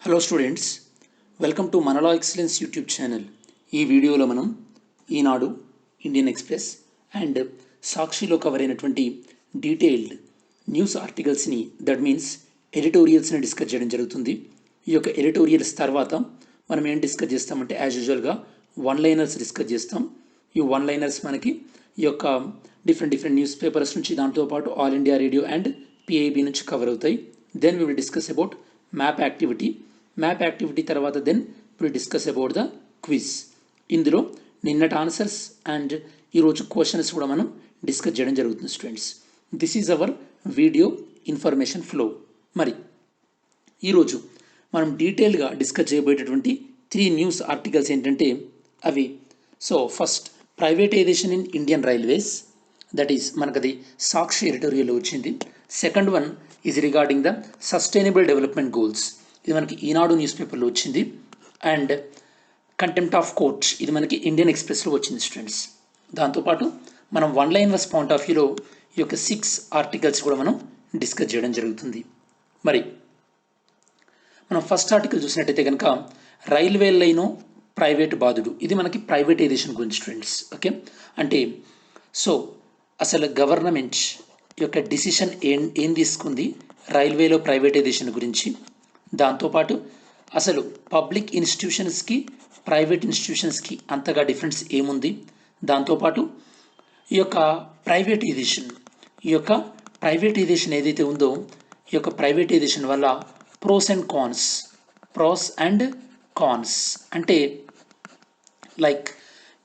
Hello students, welcome to మనలా excellence YouTube channel. ఈ వీడియోలో మనం ఈనాడు, ఇండియన్ ఎక్స్ప్రెస్ అండ్ సాక్షిలో కవర్ అయినటువంటి డీటెయిల్డ్ న్యూస్ ఆర్టికల్స్ని, దట్ మీన్స్ ఎడిటోరియల్స్ని డిస్కస్ చేయడం జరుగుతుంది. ఈ యొక్క ఎడిటోరియల్స్ తర్వాత మనం ఏం డిస్కస్ చేస్తామంటే యాజ్ యూజువల్గా వన్ లైనర్స్ డిస్కస్ చేస్తాం. ఈ వన్ లైనర్స్ మనకి ఈ యొక్క డిఫరెంట్ న్యూస్ పేపర్స్ నుంచి, దాంతోపాటు all India radio and PIB నుంచి కవర్ అవుతాయి. Then we will discuss about map activity తర్వాత then will discuss about the quiz. ఇందులో నిన్నటి ఆన్సర్స్ అండ్ ఈరోజు క్వశ్చన్స్ కూడా మనం డిస్కస్ చేయడం జరుగుతుంది students. This is our video information flow. మరి ఈరోజు మనం డీటెయిల్గా డిస్కస్ చేయబోయేటటువంటి 3 న్యూస్ ఆర్టికల్స్ ఏంటంటే అవి, so first privatization in Indian railways, that is మనకది సాక్షి ఎడిటోరియల్లో వచ్చింది. Second one is regarding the sustainable development goals, ఇది మనకి ఈనాడు న్యూస్ పేపర్లో వచ్చింది. అండ్ కంటెంప్ట్ ఆఫ్ కోర్ట్, ఇది మనకి ఇండియన్ ఎక్స్ప్రెస్లో వచ్చింది స్టూడెంట్స్. దాంతోపాటు మనం వన్ లైనర్స్ పాయింట్ ఆఫ్ వ్యూలో ఈ యొక్క 6 ఆర్టికల్స్ కూడా మనం డిస్కస్ చేయడం జరుగుతుంది. మరి మనం ఫస్ట్ ఆర్టికల్ చూసినట్టయితే కనుక రైల్వే లైను ప్రైవేట్ బాధుడు, ఇది మనకి ప్రైవేటైజేషన్ గురించి స్టూడెంట్స్. ఓకే, అంటే సో అసలు గవర్నమెంట్ యొక్క డిసిషన్ ఏం తీసుకుంది రైల్వేలో ప్రైవేటైజేషన్ గురించి, దాంతోపాటు అసలు పబ్లిక్ ఇన్స్టిట్యూషన్స్కి ప్రైవేట్ ఇన్స్టిట్యూషన్స్కి అంతగా డిఫరెన్స్ ఏముంది, దాంతోపాటు ఈ యొక్క ప్రైవేటైజేషన్ ఏదైతే ఉందో ఈ యొక్క ప్రైవేటైజేషన్ వల్ల ప్రోస్ అండ్ కాన్స్ అంటే లైక్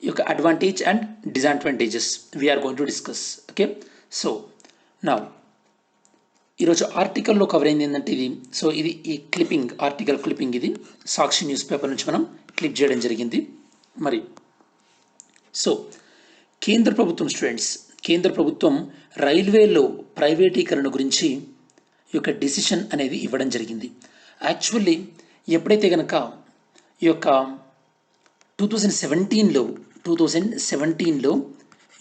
ఈ యొక్క advantage and disadvantages we are going to discuss. Okay, so now ఈరోజు ఆర్టికల్లో కవర్ అయింది ఏంటంటే ఇది, సో ఇది ఈ ఆర్టికల్ క్లిప్పింగ్ ఇది సాక్షి న్యూస్ పేపర్ నుంచి మనం క్లిక్ చేయడం జరిగింది. మరి సో కేంద్ర ప్రభుత్వం రైల్వేలో ప్రైవేటీకరణ గురించి ఈ యొక్క డిసిషన్ అనేది ఇవ్వడం జరిగింది. యాక్చువల్లీ ఎప్పుడైతే కనుక ఈ యొక్క 2017లో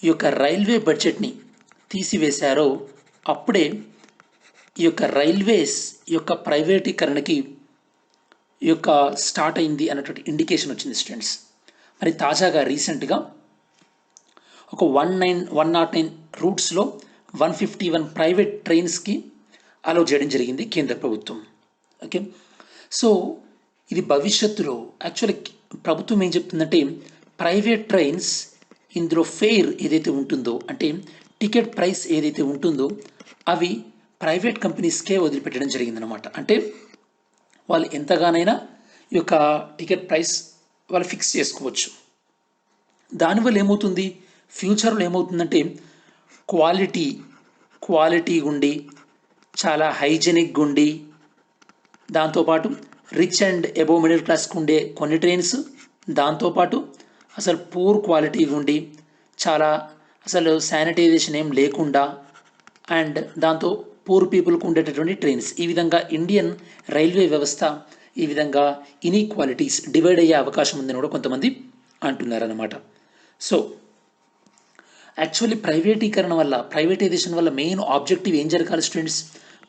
ఈ యొక్క రైల్వే బడ్జెట్ని తీసివేశారో అప్పుడే ఈ యొక్క రైల్వేస్ యొక్క ప్రైవేటీకరణకి ఈ యొక్క స్టార్ట్ అయింది అన్నటువంటి ఇండికేషన్ వచ్చింది స్టూడెంట్స్. మరి తాజాగా రీసెంట్గా ఒక 109 రూట్స్లో 151 ప్రైవేట్ ట్రైన్స్కి అలౌ చేయడం జరిగింది కేంద్ర ప్రభుత్వం. ఓకే, సో ఇది భవిష్యత్తులో యాక్చువల్లీ ప్రభుత్వం ఏం చెప్తుందంటే ప్రైవేట్ ట్రైన్స్ ఇందులో ఫేర్ ఏదైతే ఉంటుందో, అంటే టికెట్ ప్రైస్ ఏదైతే ఉంటుందో అవి ప్రైవేట్ కంపెనీస్కే వదిలిపెట్టడం జరిగిందనమాట. అంటే వాళ్ళు ఎంతగానైనా ఈ యొక్క టికెట్ ప్రైస్ వాళ్ళు ఫిక్స్ చేసుకోవచ్చు. దానివల్ల ఏమవుతుంది, ఫ్యూచర్లో ఏమవుతుందంటే క్వాలిటీ ఉండి, చాలా హైజెనిక్ ఉండి, దాంతోపాటు రిచ్ అండ్ అబోవ్ మిడిల్ క్లాస్కి ఉండే కొన్ని ట్రైన్స్, దాంతోపాటు అసలు పూర్ క్వాలిటీ ఉండి చాలా అసలు శానిటైజేషన్ ఏం లేకుండా అండ్ దాంతో పూర్ పీపుల్కి ఉండేటటువంటి ట్రైన్స్, ఈ విధంగా ఇండియన్ రైల్వే వ్యవస్థ ఈ విధంగా ఇన్ఈక్వాలిటీస్ డివైడ్ అయ్యే అవకాశం ఉందని కూడా కొంతమంది అంటున్నారన్నమాట. సో యాక్చువల్లీ ప్రైవేటైజేషన్ వల్ల మెయిన్ ఆబ్జెక్టివ్ ఏం జరగాలి స్టూడెంట్స్,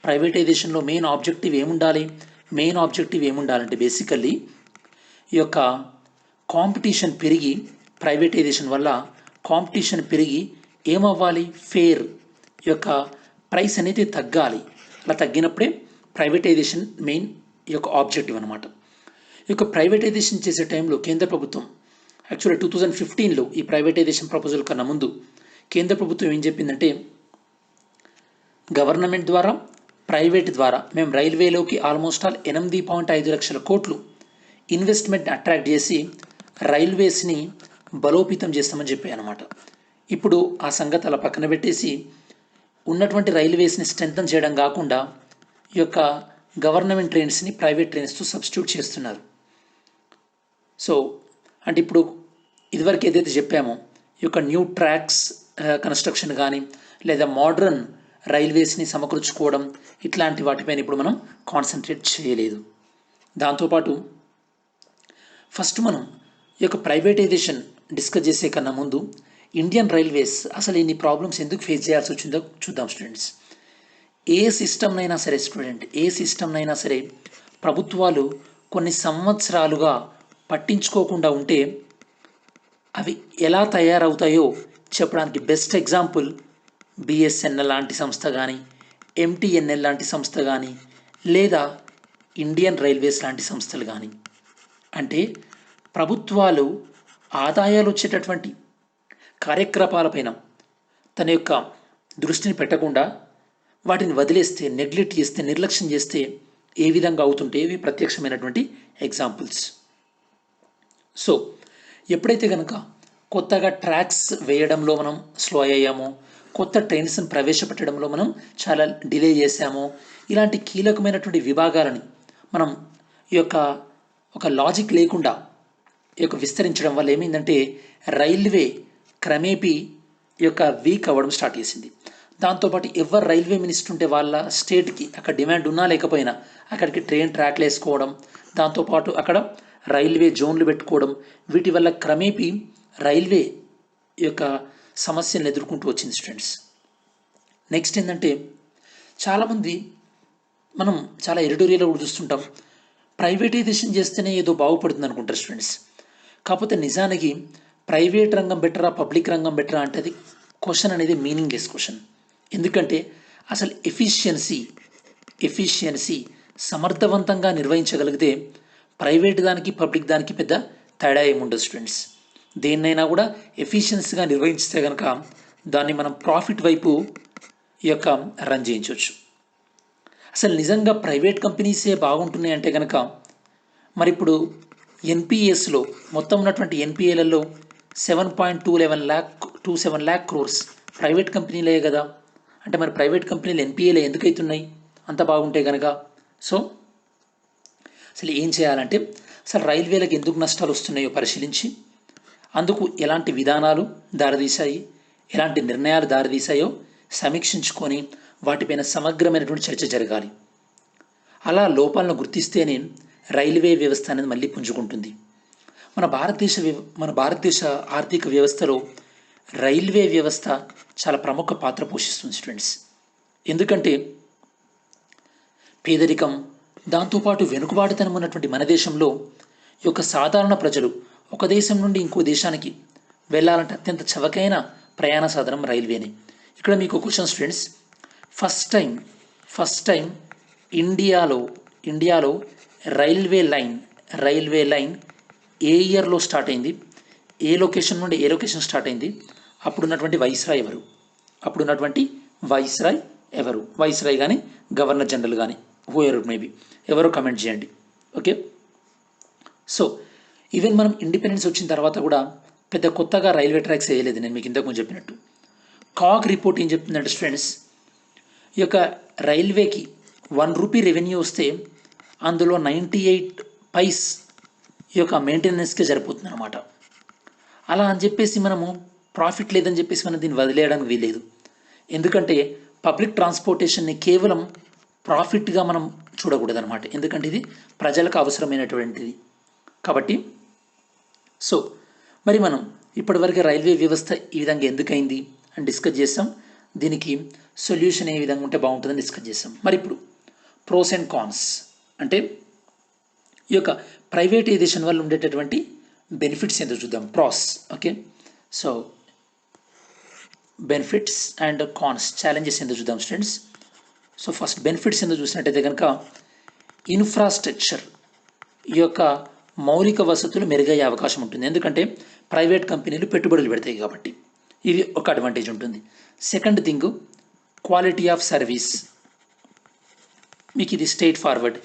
ప్రైవేటైజేషన్లో మెయిన్ ఆబ్జెక్టివ్ ఏముండాలంటే బేసికల్లీ ఈ యొక్క కాంపిటీషన్ పెరిగి, ప్రైవేటైజేషన్ వల్ల కాంపిటీషన్ పెరిగి ఏమవ్వాలి, ఫేర్ యొక్క ప్రైస్ అనేది తగ్గాలి. అలా తగ్గినప్పుడే ప్రైవేటైజేషన్ మెయిన్ ఈ యొక్క ఆబ్జెక్టివ్ అనమాట. ఈ యొక్క ప్రైవేటైజేషన్ చేసే టైంలో కేంద్ర ప్రభుత్వం యాక్చువల్లీ 2015లో ఈ ప్రైవేటైజేషన్ ప్రపోజల్ కన్నా ముందు కేంద్ర ప్రభుత్వం ఏం చెప్పిందంటే గవర్నమెంట్ ద్వారా ప్రైవేట్ ద్వారా మేము రైల్వేలోకి ఆల్మోస్ట్ 8.5 లక్షల కోట్లు ఇన్వెస్ట్మెంట్ అట్రాక్ట్ చేసి రైల్వేస్ని బలోపేతం చేస్తామని చెప్పాయి అనమాట. ఇప్పుడు ఆ సంగతి అలా పక్కన పెట్టేసి ఉన్నటువంటి రైల్వేస్ని స్ట్రెంథన్ చేయడం కాకుండా ఈ యొక్క గవర్నమెంట్ ట్రైన్స్ని ప్రైవేట్ ట్రైన్స్తో సబ్స్టిట్యూట్ చేస్తున్నారు. సో అంటే ఇప్పుడు ఇదివరకు ఏదైతే చెప్పామో ఈ యొక్క న్యూ ట్రాక్స్ కన్స్ట్రక్షన్ కానీ లేదా మోడ్రన్ రైల్వేస్ని సమకూర్చుకోవడం, ఇట్లాంటి వాటిపైన ఇప్పుడు మనం కాన్సన్ట్రేట్ చేయలేదు. దాంతోపాటు ఫస్ట్ మనం ఈ యొక్క ప్రైవేటైజేషన్ డిస్కస్ చేసే కన్నా ముందు ఇండియన్ రైల్వేస్ అసలు ఇన్ని ప్రాబ్లమ్స్ ఎందుకు ఫేస్ చేయాల్సి వచ్చిందో చూద్దాం స్టూడెంట్స్. ఏ సిస్టమ్నైనా సరే ప్రభుత్వాలు కొన్ని సంవత్సరాలుగా పట్టించుకోకుండా ఉంటే అవి ఎలా తయారవుతాయో చెప్పడానికి బెస్ట్ ఎగ్జాంపుల్ బిఎస్ఎన్ఎల్ లాంటి సంస్థ కానీ, ఎంటీఎన్ఎల్ లాంటి సంస్థ కానీ, లేదా ఇండియన్ రైల్వేస్ లాంటి సంస్థలు కానీ. అంటే ప్రభుత్వాలు ఆదాయాలు వచ్చేటటువంటి కార్యకలాపాలపైన తన యొక్క దృష్టిని పెట్టకుండా వాటిని వదిలేస్తే, నెగ్లెక్ట్ చేస్తే, నిర్లక్ష్యం చేస్తే ఏ విధంగా అవుతుంటే ఇవి ప్రత్యక్షమైనటువంటి ఎగ్జాంపుల్స్. సో ఎప్పుడైతే కనుక కొత్తగా ట్రాక్స్ వేయడంలో మనం స్లో అయ్యామో, కొత్త ట్రైన్స్ని ప్రవేశపెట్టడంలో మనం చాలా డిలే చేశామో, ఇలాంటి కీలకమైనటువంటి విభాగాలని మనం ఈ యొక్క ఒక లాజిక్ లేకుండా ఈ యొక్క విస్తరించడం వల్ల ఏమైందంటే రైల్వే క్రమేపీ ఈ యొక్క వీక్ అవ్వడం స్టార్ట్ చేసింది. దాంతోపాటు ఎవరు రైల్వే మినిస్టర్ ఉంటే వాళ్ళ స్టేట్కి అక్కడ డిమాండ్ ఉన్నా లేకపోయినా అక్కడికి ట్రైన్ ట్రాక్లు వేసుకోవడం, దాంతోపాటు అక్కడ రైల్వే జోన్లు పెట్టుకోవడం, వీటి వల్ల క్రమేపీ రైల్వే యొక్క సమస్యలను ఎదుర్కొంటూ వచ్చింది స్టూడెంట్స్. నెక్స్ట్ ఏంటంటే చాలామంది మనం చాలా ఎడిటోరియల్లో కూడా చూస్తుంటాం, ప్రైవేటైజేషన్ చేస్తేనే ఏదో బాగుపడుతుంది అనుకుంటారు స్టూడెంట్స్. కాకపోతే నిజానికి ప్రైవేట్ రంగం బెటరా, పబ్లిక్ రంగం బెటరా అంటే అది క్వశ్చన్ అనేది మీనింగ్లెస్ క్వశ్చన్. ఎందుకంటే అసలు ఎఫిషియన్సీ సమర్థవంతంగా నిర్వహించగలిగితే ప్రైవేట్ దానికి పబ్లిక్ దానికి పెద్ద తేడా ఏముండదు స్టూడెంట్స్. దేన్నైనా కూడా ఎఫిషియన్సీగా నిర్వహించితే కనుక దాన్ని మనం ప్రాఫిట్ వైపు ఈ యొక్క రన్ చేయించవచ్చు. అసలు నిజంగా ప్రైవేట్ కంపెనీసే బాగుంటున్నాయి అంటే కనుక మరి ఇప్పుడు ఎన్పిఎస్లో మొత్తం ఉన్నటువంటి ఎన్పిఏలలో 7.27 lakh crores ప్రైవేట్ కంపెనీలే కదా. అంటే మరి ప్రైవేట్ కంపెనీలు ఎన్పిఏలు ఎందుకు అవుతున్నాయి అంత బాగుంటే కనుక? సో అసలు ఏం చేయాలంటే అసలు రైల్వేలకు ఎందుకు నష్టాలు వస్తున్నాయో పరిశీలించి అందుకు ఎలాంటి విధానాలు దారితీశాయి, ఎలాంటి నిర్ణయాలు దారితీశాయో సమీక్షించుకొని వాటిపైన సమగ్రమైనటువంటి చర్చ జరగాలి. అలా లోపాలను గుర్తిస్తేనే రైల్వే వ్యవస్థ అనేది మళ్ళీ పుంజుకుంటుంది. మన భారతదేశ ఆర్థిక వ్యవస్థలో రైల్వే వ్యవస్థ చాలా ప్రముఖ పాత్ర పోషిస్తుంది స్టూడెంట్స్. ఎందుకంటే పేదరికం, దాంతోపాటు వెనుకబాటుతనం ఉన్నటువంటి మన దేశంలో ఈ యొక్క సాధారణ ప్రజలు ఒక దేశం నుండి ఇంకో దేశానికి వెళ్ళాలంటే అత్యంత చవకైన ప్రయాణ సాధనం రైల్వేనే. ఇక్కడ మీకు క్వశ్చన్ స్టూడెంట్స్, ఫస్ట్ టైం ఇండియాలో రైల్వే లైన్ ఏ ఇయర్లో స్టార్ట్ అయింది, ఏ లొకేషన్ నుండి ఏ లొకేషన్ స్టార్ట్ అయింది, అప్పుడున్నటువంటి వైస్రాయ్ ఎవరు, వైస్రాయ్ కానీ గవర్నర్ జనరల్ కానీ హూఎవర్ మేబీ ఎవరో కమెంట్ చేయండి. ఓకే, సో ఈవెన్ మనం ఇండిపెండెన్స్ వచ్చిన తర్వాత కూడా పెద్ద కొత్తగా రైల్వే ట్రాక్స్ వేయలేదు. నేను మీకు ఇంతకుముందు చెప్పినట్టు కాగ్ రిపోర్ట్ ఏం చెప్తుందంటే స్టూడెంట్స్, ఈ యొక్క రైల్వేకి 1 రూపీ రెవెన్యూ వస్తే అందులో 98 పైస్ ఈ యొక్క మెయింటెనెన్స్కే సరిపోతుంది అనమాట. అలా అని చెప్పేసి మనము ప్రాఫిట్ లేదని చెప్పేసి మనం దీన్ని వదిలేయడానికి వీలేదు. ఎందుకంటే పబ్లిక్ ట్రాన్స్పోర్టేషన్ని కేవలం ప్రాఫిట్గా మనం చూడకూడదు అనమాట. ఎందుకంటే ఇది ప్రజలకు అవసరమైనటువంటిది కాబట్టి. సో మరి మనం ఇప్పటివరకు రైల్వే వ్యవస్థ ఈ విధంగా ఎందుకైంది అని డిస్కస్ చేస్తాం. దీనికి సొల్యూషన్ ఏ విధంగా ఉంటే బాగుంటుందని డిస్కస్ చేస్తాం. మరి ఇప్పుడు ప్రోస్ అండ్ కాన్స్ అంటే ఈ యొక్క ప్రైవేటైజేషన్ వల్ల ఉండేటటువంటి బెనిఫిట్స్ ఏంటో చూద్దాం. Pros, okay, so benefits and cons, challenges ఏంటో చూద్దాం స్టూడెంట్స్. సో ఫస్ట్ బెనిఫిట్స్ ఏంటో చూసినట్టయితే కనుక ఇన్ఫ్రాస్ట్రక్చర్, ఈ యొక్క మౌలిక వసతులు మెరుగయ్యే అవకాశం ఉంటుంది. ఎందుకంటే ప్రైవేట్ కంపెనీలు పెట్టుబడులు పెడతాయి కాబట్టి ఇది ఒక అడ్వాంటేజ్ ఉంటుంది. Second thing quality of service, మీకు ఇది స్ట్రైట్ ఫార్వర్డ్.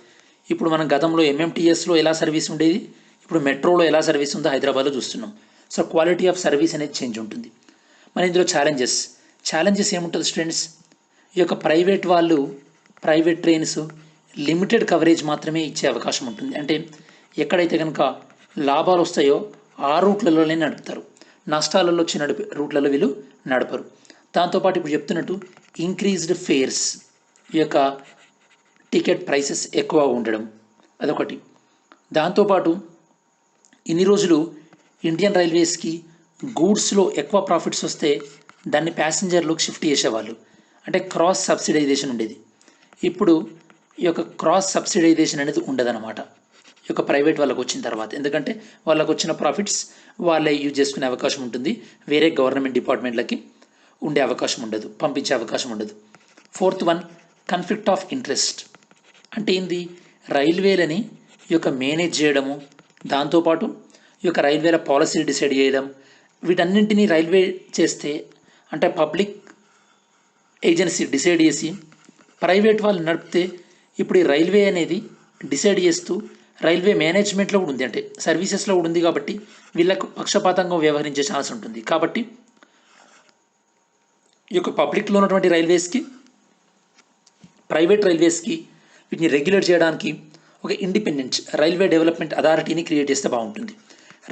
ఇప్పుడు మనం గతంలో ఎంఎంటీఎస్లో ఎలా సర్వీస్ ఉండేది, ఇప్పుడు మెట్రోలో ఎలా సర్వీస్ ఉందో హైదరాబాద్లో చూస్తున్నాం. సో క్వాలిటీ ఆఫ్ సర్వీస్ అనేది చేంజ్ ఉంటుంది. మన ఇందులో ఛాలెంజెస్ ఏముంటుంది స్టూడెంట్స్, ఈ యొక్క ప్రైవేట్ ట్రైన్స్ లిమిటెడ్ కవరేజ్ మాత్రమే ఇచ్చే అవకాశం ఉంటుంది. అంటే ఎక్కడైతే కనుక లాభాలు వస్తాయో ఆ రూట్లలోనే నడుపుతారు, నష్టాలలో వచ్చి రూట్లలో వీళ్ళు నడపరు. దాంతోపాటు ఇప్పుడు చెప్తున్నట్టు ఇంక్రీజ్డ్ ఫేర్స్, ఈ యొక్క టికెట్ ప్రైసెస్ ఎక్కువ ఉండడం అదొకటి. దాంతోపాటు ఇన్ని రోజులు ఇండియన్ రైల్వేస్కి గూడ్స్లో ఎక్కువ ప్రాఫిట్స్ వస్తే దాన్ని ప్యాసింజర్లోకి షిఫ్ట్ చేసేవాళ్ళు, అంటే క్రాస్ సబ్సిడైజేషన్ ఉండేది. ఇప్పుడు ఈ యొక్క క్రాస్ సబ్సిడైజేషన్ అనేది ఉండదన్నమాట. ఈ యొక్క ప్రైవేట్ వాళ్ళకు వచ్చిన తర్వాత, ఎందుకంటే వాళ్ళకు వచ్చిన ప్రాఫిట్స్ వాళ్ళే యూజ్ చేసుకునే అవకాశం ఉంటుంది, వేరే గవర్నమెంట్ డిపార్ట్మెంట్లకి ఉండే అవకాశం ఉండదు, పంపించే అవకాశం ఉండదు. Fourth one, conflict of interest. అంటే ఏంది, రైల్వేలని ఈ యొక్క మేనేజ్ చేయడము, దాంతోపాటు ఈ యొక్క రైల్వేల పాలసీలు డిసైడ్ చేయడం, వీటన్నింటినీ రైల్వే చేస్తే అంటే పబ్లిక్ ఏజెన్సీ డిసైడ్ చేసి ప్రైవేట్ వాళ్ళు నడిపితే, ఇప్పుడు ఈ రైల్వే అనేది డిసైడ్ చేస్తూ రైల్వే మేనేజ్మెంట్లో కూడా ఉంది, అంటే సర్వీసెస్లో కూడా ఉంది, కాబట్టి వీళ్ళకు పక్షపాతంగా వ్యవహరించే ఛాన్స్ ఉంటుంది. కాబట్టి ఈ యొక్క పబ్లిక్లో ఉన్నటువంటి రైల్వేస్కి, ప్రైవేట్ రైల్వేస్కి వీటిని రెగ్యులేట్ చేయడానికి ఒక ఇండిపెండెంట్ రైల్వే డెవలప్మెంట్ అథారిటీని క్రియేట్ చేస్తే బాగుంటుంది.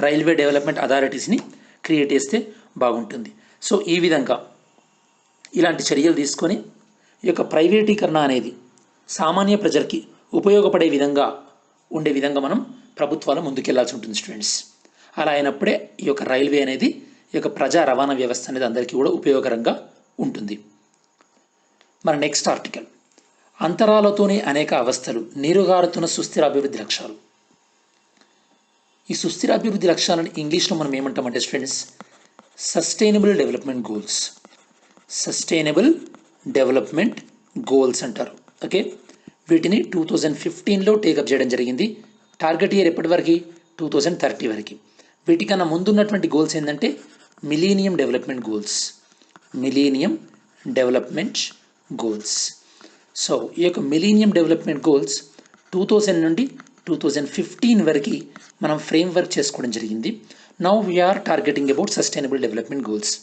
రైల్వే డెవలప్మెంట్ అథారిటీస్ని క్రియేట్ చేస్తే బాగుంటుంది. సో ఈ విధంగా ఇలాంటి చర్యలు తీసుకొని ఈ యొక్క ప్రైవేటీకరణ అనేది సామాన్య ప్రజలకి ఉపయోగపడే విధంగా ఉండే విధంగా మనం ప్రభుత్వాలు ముందుకెళ్లాల్సి ఉంటుంది స్టూడెంట్స్. అలా అయినప్పుడే ఈ యొక్క రైల్వే అనేది, ఈ యొక్క ప్రజా రవాణా వ్యవస్థ అనేది అందరికీ కూడా ఉపయోగకరంగా ఉంటుంది. మన నెక్స్ట్ ఆర్టికల్, అంతరాలతోనే అనేక అవస్థలు, నీరుగారుతున్న సుస్థిర అభివృద్ధి లక్ష్యాలు. ఈ సుస్థిర అభివృద్ధి లక్ష్యాలను ఇంగ్లీష్లో మనం ఏమంటామంటే students, sustainable development goals. Sustainable development goals అంటారు. ఓకే, వీటిని 2015లో టేకప్ చేయడం జరిగింది. టార్గెట్ ఇయర్ ఎప్పటి వరకు, 2030 వరకు. వీటికన్నా ముందున్నటువంటి గోల్స్ ఏంటంటే millennium development goals. Millennium development goals. So ఈ యొక్క మిలీనియం డెవలప్మెంట్ గోల్స్ 2000 నుండి 2015 వరకు మనం ఫ్రేమ్ వర్క్ చేసుకోవడం జరిగింది. Now we are targeting about sustainable development goals.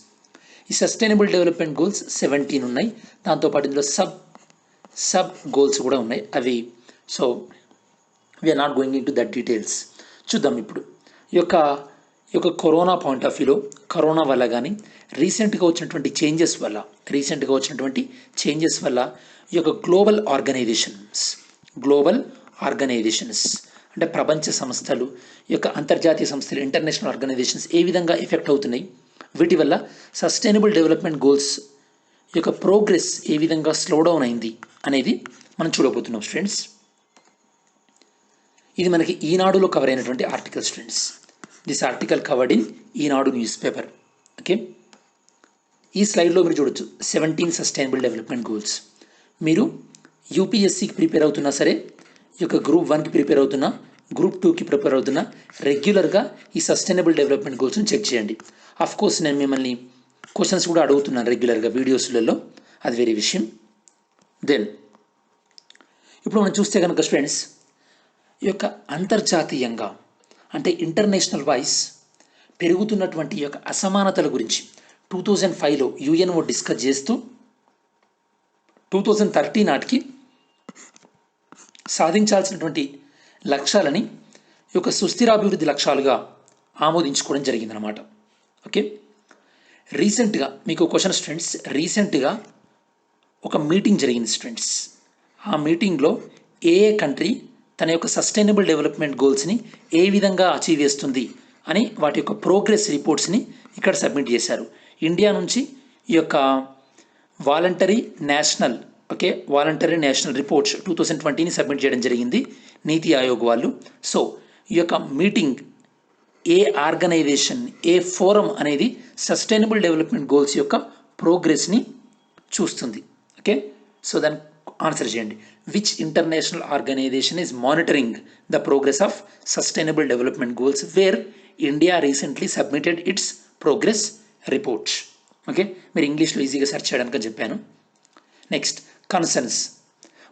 ఈ సస్టైనబుల్ డెవలప్మెంట్ గోల్స్ 17 ఉన్నాయి. దాంతోపాటు ఇందులో సబ్ గోల్స్ కూడా ఉన్నాయి అవి. So we are not going into that details. చూద్దాం ఇప్పుడు ఈ యొక్క కరోనా పాయింట్ ఆఫ్ వ్యూలో, కరోనా వల్ల కానీ రీసెంట్గా వచ్చినటువంటి చేంజెస్ వల్ల ఈ యొక్క గ్లోబల్ ఆర్గనైజేషన్స్ అంటే ప్రపంచ సంస్థలు, ఈ యొక్క అంతర్జాతీయ సంస్థలు, ఇంటర్నేషనల్ ఆర్గనైజేషన్స్ ఏ విధంగా ఎఫెక్ట్ అవుతున్నాయి, వీటి వల్ల సస్టైనబుల్ డెవలప్మెంట్ గోల్స్ యొక్క ప్రోగ్రెస్ ఏ విధంగా స్లో డౌన్ అయింది అనేది మనం చూడబోతున్నాం స్టూడెంట్స్. ఇది మనకి ఈనాడులో కవర్ అయినటువంటి article students. This article covered in Eenadu news paper. Okay, ఈ స్లైడ్లో మీరు చూడొచ్చు 17 సస్టైనబుల్ డెవలప్మెంట్ గోల్స్. మీరు యూపీఎస్సీకి ప్రిపేర్ అవుతున్నా సరే, ఈ యొక్క గ్రూప్ 1కి ప్రిపేర్ అవుతున్నా, గ్రూప్ 2కి ప్రిపేర్ అవుతున్నా, రెగ్యులర్గా ఈ సస్టైనబుల్ డెవలప్మెంట్ గోల్స్ని చెక్ చేయండి. అఫ్ కోర్స్ నేను మిమ్మల్ని క్వశ్చన్స్ కూడా అడుగుతున్నాను రెగ్యులర్గా వీడియోస్లలో, అది వేరే విషయం. దెన్ ఇప్పుడు మనం చూస్తే కనుక స్టూడెంట్స్, ఈ యొక్క అంతర్జాతీయంగా అంటే ఇంటర్నేషనల్ వైజ్ పెరుగుతున్నటువంటి ఈ యొక్క అసమానతల గురించి 2005లో యుఎన్ఓ డిస్కస్ చేస్తూ 2030 నాటికి సాధించాల్సినటువంటి లక్ష్యాలని ఈ యొక్క సుస్థిరాభివృద్ధి లక్ష్యాలుగా ఆమోదించుకోవడం జరిగిందనమాట. ఓకే, రీసెంట్గా మీకు క్వశ్చన్ స్టూడెంట్స్, రీసెంట్గా ఒక మీటింగ్ జరిగింది స్టూడెంట్స్. ఆ మీటింగ్లో ఏ కంట్రీ తన యొక్క సస్టైనబుల్ డెవలప్మెంట్ గోల్స్ని ఏ విధంగా అచీవ్ చేస్తుంది అని వాటి యొక్క ప్రోగ్రెస్ రిపోర్ట్స్ని ఇక్కడ సబ్మిట్ చేశారు. ఇండియా నుంచి ఈ యొక్క వాలంటరీ నేషనల్ రిపోర్ట్స్ 2020ని సబ్మిట్ చేయడం జరిగింది నీతి ఆయోగ్ వాళ్ళు. సో ఈ యొక్క meeting a organization, a forum అనేది సస్టైనబుల్ డెవలప్మెంట్ గోల్స్ యొక్క ప్రోగ్రెస్ని చూస్తుంది. ఓకే, సో దాన్ని ఆన్సర్ చేయండి. Which international organization is monitoring the progress of sustainable development goals where India recently submitted its progress reports. Okay, మీరు ఇంగ్లీష్లో ఈజీగా సెర్చ్ చేయడానికి చెప్పాను. Next, concerns.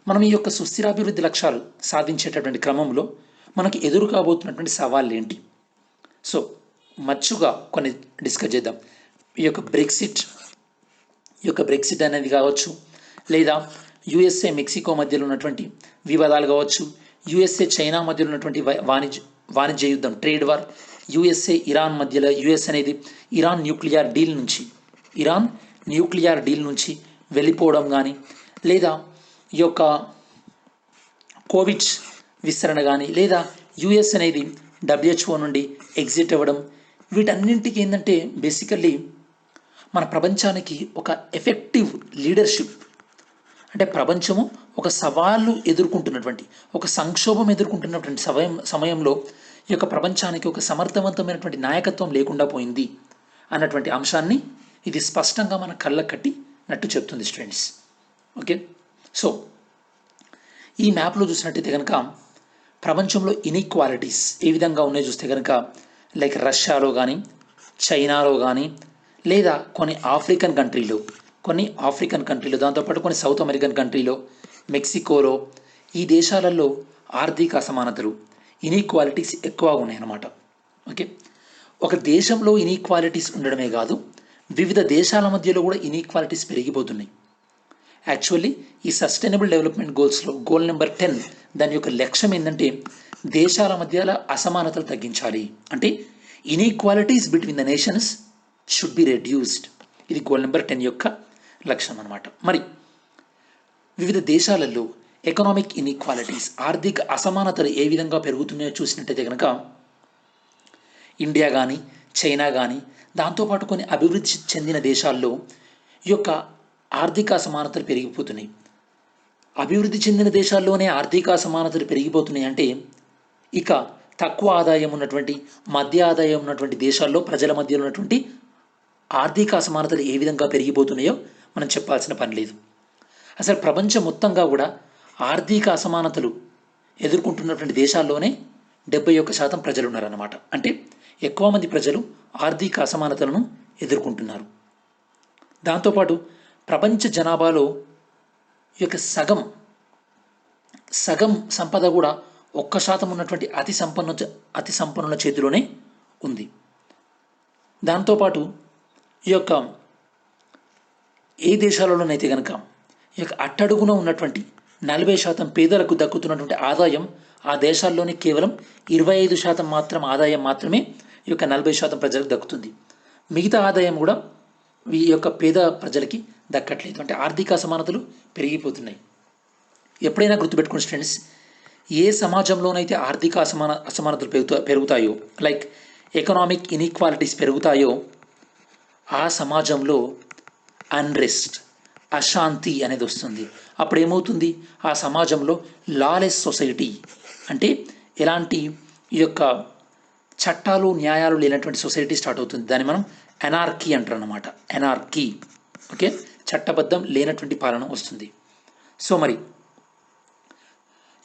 మనం ఈ యొక్క సుస్థిరాభివృద్ధి లక్ష్యాలు సాధించేటటువంటి క్రమంలో మనకి ఎదురు కాబోతున్నటువంటి సవాళ్ళు ఏంటి? సో మచ్చుగా కొన్ని డిస్కస్ చేద్దాం. ఈ యొక్క బ్రెక్సిట్ అనేది కావచ్చు, లేదా యుఎస్ఏ మెక్సికో మధ్యలో ఉన్నటువంటి వివాదాలు కావచ్చు, యుఎస్ఏ చైనా మధ్యలో ఉన్నటువంటి వాణిజ్య యుద్ధం, ట్రేడ్ వార్, యుఎస్ఏ ఇరాన్ మధ్యలో, యుఎస్ అనేది ఇరాన్ న్యూక్లియర్ డీల్ నుంచి వెళ్ళిపోవడం కానీ, లేదా ఈ యొక్క కోవిడ్ విస్తరణ కానీ, లేదా యుఎస్ అనేది WHO నుండి ఎగ్జిట్ అవ్వడం, వీటన్నింటికి ఏంటంటే బేసికల్లీ మన ప్రపంచానికి ఒక ఎఫెక్టివ్ లీడర్షిప్ అంటే ప్రపంచము ఒక సవాళ్ళు ఎదుర్కొంటున్నటువంటి, ఒక సంక్షోభం ఎదుర్కొంటున్నటువంటి సమయంలో ఈ యొక్క ప్రపంచానికి ఒక సమర్థవంతమైనటువంటి నాయకత్వం లేకుండా పోయింది అన్నటువంటి అంశాన్ని ఇది స్పష్టంగా మన కళ్ళ కట్టినట్టు చెప్తుంది స్టూడెంట్స్. ఓకే, సో ఈ మ్యాప్లో చూసినట్టయితే కనుక ప్రపంచంలో ఇన్ఈక్వాలిటీస్ ఏ విధంగా ఉన్నాయో చూస్తే కనుక లైక్ రష్యాలో కానీ, చైనాలో కానీ, లేదా కొన్ని ఆఫ్రికన్ కంట్రీలో, దాంతోపాటు కొన్ని సౌత్ అమెరికన్ కంట్రీలో, మెక్సికోలో, ఈ దేశాలలో ఆర్థిక అసమానతలు, ఇన్ఈక్వాలిటీస్ ఎక్కువగా ఉన్నాయన్నమాట. ఓకే, ఒక దేశంలో ఇన్ఈక్వాలిటీస్ ఉండడమే కాదు, వివిధ దేశాల మధ్యలో కూడా ఇన్ఈక్వాలిటీస్ పెరిగిపోతున్నాయి. యాక్చువల్లీ ఈ సస్టైనబుల్ డెవలప్మెంట్ గోల్స్లో గోల్ నెంబర్ 10 దాని యొక్క లక్ష్యం ఏంటంటే దేశాల మధ్యలో అసమానతలు తగ్గించాలి. అంటే inequalities between the nations should be reduced. ఇది గోల్ నెంబర్ 10 యొక్క లక్ష్యం అన్నమాట. మరి వివిధ దేశాలలో ఎకనామిక్ ఇన్ఈక్వాలిటీస్, ఆర్థిక అసమానతలు ఏ విధంగా పెరుగుతున్నాయో చూసినట్టయితే కనుక ఇండియా కానీ, చైనా కానీ, దాంతోపాటు కొన్ని అభివృద్ధి చెందిన దేశాల్లో ఈ యొక్క ఆర్థిక అసమానతలు పెరిగిపోతున్నాయి. అభివృద్ధి చెందిన దేశాల్లోనే ఆర్థిక అసమానతలు పెరిగిపోతున్నాయి అంటే ఇక తక్కువ ఆదాయం ఉన్నటువంటి, మధ్య ఆదాయం ఉన్నటువంటి దేశాల్లో ప్రజల మధ్యలో ఉన్నటువంటి ఆర్థిక అసమానతలు ఏ విధంగా పెరిగిపోతున్నాయో మనం చెప్పాల్సిన పని లేదు. అసలు ప్రపంచం మొత్తంగా కూడా ఆర్థిక అసమానతలు ఎదుర్కొంటున్నటువంటి దేశాల్లోనే 71% ప్రజలు ఉన్నారన్నమాట. అంటే ఎక్కువ మంది ప్రజలు ఆర్థిక అసమానతలను ఎదుర్కొంటున్నారు. దాంతోపాటు ప్రపంచ జనాభాలో ఈ యొక్క సగం సంపద కూడా 1% ఉన్నటువంటి అతి సంపన్నుల చేతిలోనే ఉంది. దాంతోపాటు ఈ యొక్క ఏ దేశాలలోనైతే కనుక ఈ యొక్క అట్టడుగున ఉన్నటువంటి 40% పేదలకు దక్కుతున్నటువంటి ఆదాయం ఆ దేశాల్లోనే కేవలం 25% ఆదాయం మాత్రమే ఈ యొక్క 40% ప్రజలకు దక్కుతుంది. మిగతా ఆదాయం కూడా ఈ యొక్క పేద ప్రజలకి దక్కట్లేదు. అంటే ఆర్థిక అసమానతలు పెరిగిపోతున్నాయి. ఎప్పుడైనా గుర్తుపెట్టుకుని స్టూడెంట్స్, ఏ సమాజంలోనైతే ఆర్థిక అసమానతలు పెరుగుతాయో, లైక్ ఎకనామిక్ ఇన్ఈక్వాలిటీస్ పెరుగుతాయో, ఆ సమాజంలో అన్రెస్ట్, అశాంతి అనేది వస్తుంది. అప్పుడు ఏమవుతుంది, ఆ సమాజంలో లాలెస్ సొసైటీ, అంటే ఎలాంటి ఈ యొక్క చట్టాలు న్యాయాలు లేనటువంటి సొసైటీ స్టార్ట్ అవుతుంది. దాన్ని మనం ఎనార్కీ అంటారు అన్నమాట. ఎనార్కీ, ఓకే, చట్టబద్ధం లేనటువంటి పాలన వస్తుంది. సో మరి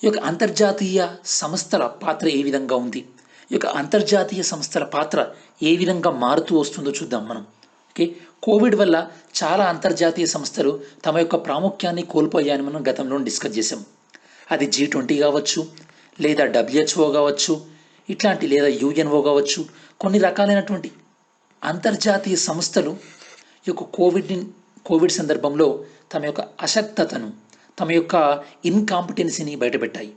ఈ యొక్క అంతర్జాతీయ సంస్థల పాత్ర ఏ విధంగా ఉంది, ఈ యొక్క అంతర్జాతీయ సంస్థల పాత్ర ఏ విధంగా మారుతూ వస్తుందో చూద్దాం మనం. ఓకే, కోవిడ్ వల్ల చాలా అంతర్జాతీయ సంస్థలు తమ యొక్క ప్రాముఖ్యాన్ని కోల్పోయాయని మనం గతంలో డిస్కస్ చేసాం. అది G20 కావచ్చు, లేదా WHO కావచ్చు, ఇట్లాంటి లేదా UNO కావచ్చు, కొన్ని రకాలైనటువంటి అంతర్జాతీయ సంస్థలు ఈ యొక్క కోవిడ్ సందర్భంలో తమ యొక్క అశక్తతను, తమ యొక్క ఇన్కాంపిటెన్సీని బయటపెట్టాయి.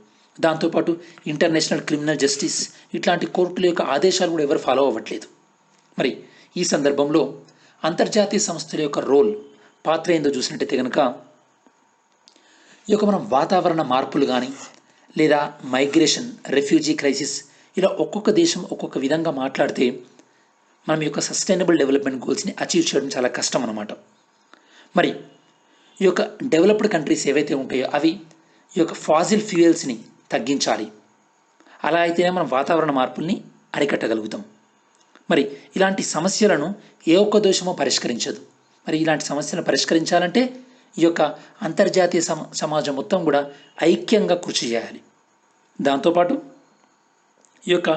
దాంతోపాటు ఇంటర్నేషనల్ క్రిమినల్ జస్టిస్ ఇట్లాంటి కోర్టుల యొక్క ఆదేశాలు కూడా ఎవరు ఫాలో అవ్వట్లేదు. మరి ఈ సందర్భంలో అంతర్జాతీయ సంస్థల యొక్క పాత్ర ఏందో చూసినట్టయితే కనుక ఈ యొక్క మనం వాతావరణ మార్పులు కానీ, లేదా మైగ్రేషన్, రెఫ్యూజీ క్రైసిస్, ఇలా ఒక్కొక్క దేశం ఒక్కొక్క విధంగా మాట్లాడితే మనం ఈ యొక్క సస్టైనబుల్ డెవలప్మెంట్ గోల్స్ని అచీవ్ చేయడం చాలా కష్టం అన్నమాట. మరి ఈ యొక్క డెవలప్డ్ కంట్రీస్ ఏవైతే ఉంటాయో అవి ఈ యొక్క ఫాజిల్ ఫ్యూయల్స్ని తగ్గించాలి. అలా అయితేనే మనం వాతావరణ మార్పుల్ని అరికట్టగలుగుతాం. మరి ఇలాంటి సమస్యలను ఏ ఒక్క దేశమో పరిష్కరించదు. మరి ఇలాంటి సమస్యలను పరిష్కరించాలంటే ఈ యొక్క అంతర్జాతీయ సమాజం మొత్తం కూడా ఐక్యంగా కృషి చేయాలి. దాంతోపాటు ఈ యొక్క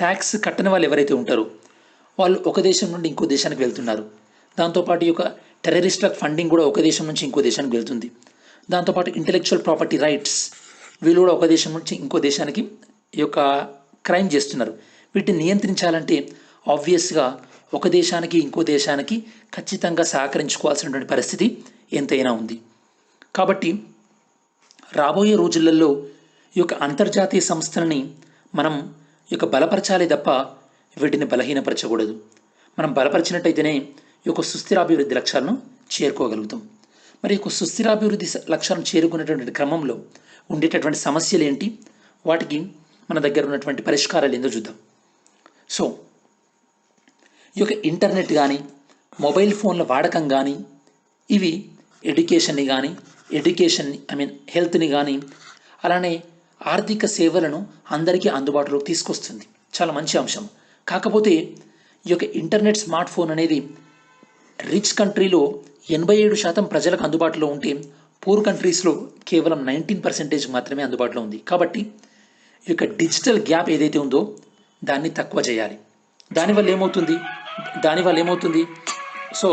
ట్యాక్స్ కట్టని వాళ్ళు ఎవరైతే ఉంటారో వాళ్ళు ఒక దేశం నుండి ఇంకో దేశానికి వెళ్తున్నారు. దాంతోపాటు ఈ యొక్క టెర్రరిస్టులకు ఫండింగ్ కూడా ఒక దేశం నుంచి ఇంకో దేశానికి వెళ్తుంది. దాంతోపాటు ఇంటెలెక్చువల్ ప్రాపర్టీ రైట్స్, వీళ్ళు కూడా ఒక దేశం నుంచి ఇంకో దేశానికి ఈ యొక్క క్రైమ్ చేస్తున్నారు. వీటిని నియంత్రించాలంటే ఆబ్వియస్గా ఒక దేశానికి ఇంకో దేశానికి ఖచ్చితంగా సహకరించుకోవాల్సినటువంటి పరిస్థితి ఎంతైనా ఉంది. కాబట్టి రాబోయే రోజులలో ఈ యొక్క అంతర్జాతీయ సంస్థలని మనం ఈ యొక్క బలపరచాలి తప్ప వీటిని బలహీనపరచకూడదు. మనం బలపరిచినట్టయితేనే ఈ యొక్క సుస్థిరాభివృద్ధి లక్ష్యాలను చేరుకోగలుగుతాం. మరి యొక్క సుస్థిరాభివృద్ధి లక్ష్యాలను చేరుకునేటువంటి క్రమంలో ఉండేటటువంటి సమస్యలు ఏంటి, వాటికి మన దగ్గర ఉన్నటువంటి పరిష్కారాలు ఏందో చూద్దాం. సో ఈ యొక్క ఇంటర్నెట్ కానీ, మొబైల్ ఫోన్ల వాడకం కానీ, ఇవి ఎడ్యుకేషన్ని కానీ, ఎడ్యుకేషన్ హెల్త్ని కానీ అలానే ఆర్థిక సేవలను అందరికీ అందుబాటులోకి తీసుకొస్తుంది. చాలా మంచి అంశం. కాకపోతే ఈ యొక్క ఇంటర్నెట్ స్మార్ట్ ఫోన్ అనేది రిచ్ కంట్రీలో 87% ప్రజలకు అందుబాటులో ఉంటే పూర్ కంట్రీస్లో కేవలం 19% మాత్రమే అందుబాటులో ఉంది. కాబట్టి ఈ యొక్క డిజిటల్ గ్యాప్ ఏదైతే ఉందో దాన్ని తక్కువ చేయాలి. దానివల్ల ఏమవుతుంది సో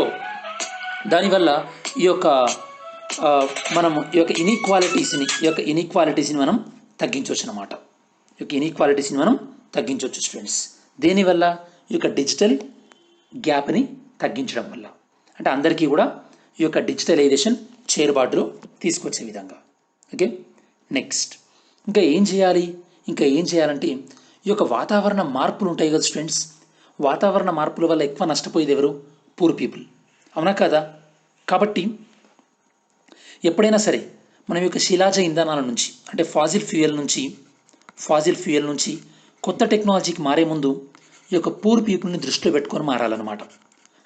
దానివల్ల ఈ యొక్క మనం ఈ యొక్క ఇనీక్వాలిటీస్ని మనం తగ్గించవచ్చు అన్నమాట. ఈ యొక్క ఇనీక్వాలిటీస్ని మనం తగ్గించవచ్చు స్టూడెంట్స్. దేనివల్ల? ఈ యొక్క డిజిటల్ గ్యాప్ని తగ్గించడం వల్ల. అంటే అందరికీ కూడా ఈ యొక్క డిజిటలైజేషన్ చేరుబాటులో తీసుకొచ్చే విధంగా. ఓకే, నెక్స్ట్ ఇంకా ఏం చేయాలంటే ఈ యొక్క వాతావరణ మార్పులు ఉంటాయి కదా స్టూడెంట్స్. వాతావరణ మార్పుల వల్ల ఎక్కువ నష్టపోయేది ఎవరు? Poor people. అవునా కదా? కాబట్టి ఎప్పుడైనా సరే మనం యొక్క శిలాజ ఇంధనాల నుంచి అంటే ఫాజిల్ ఫ్యూయల్ నుంచి కొత్త టెక్నాలజీకి మారే ముందు ఈ యొక్క పూర్ పీపుల్ని దృష్టిలో పెట్టుకొని మారాలన్నమాట.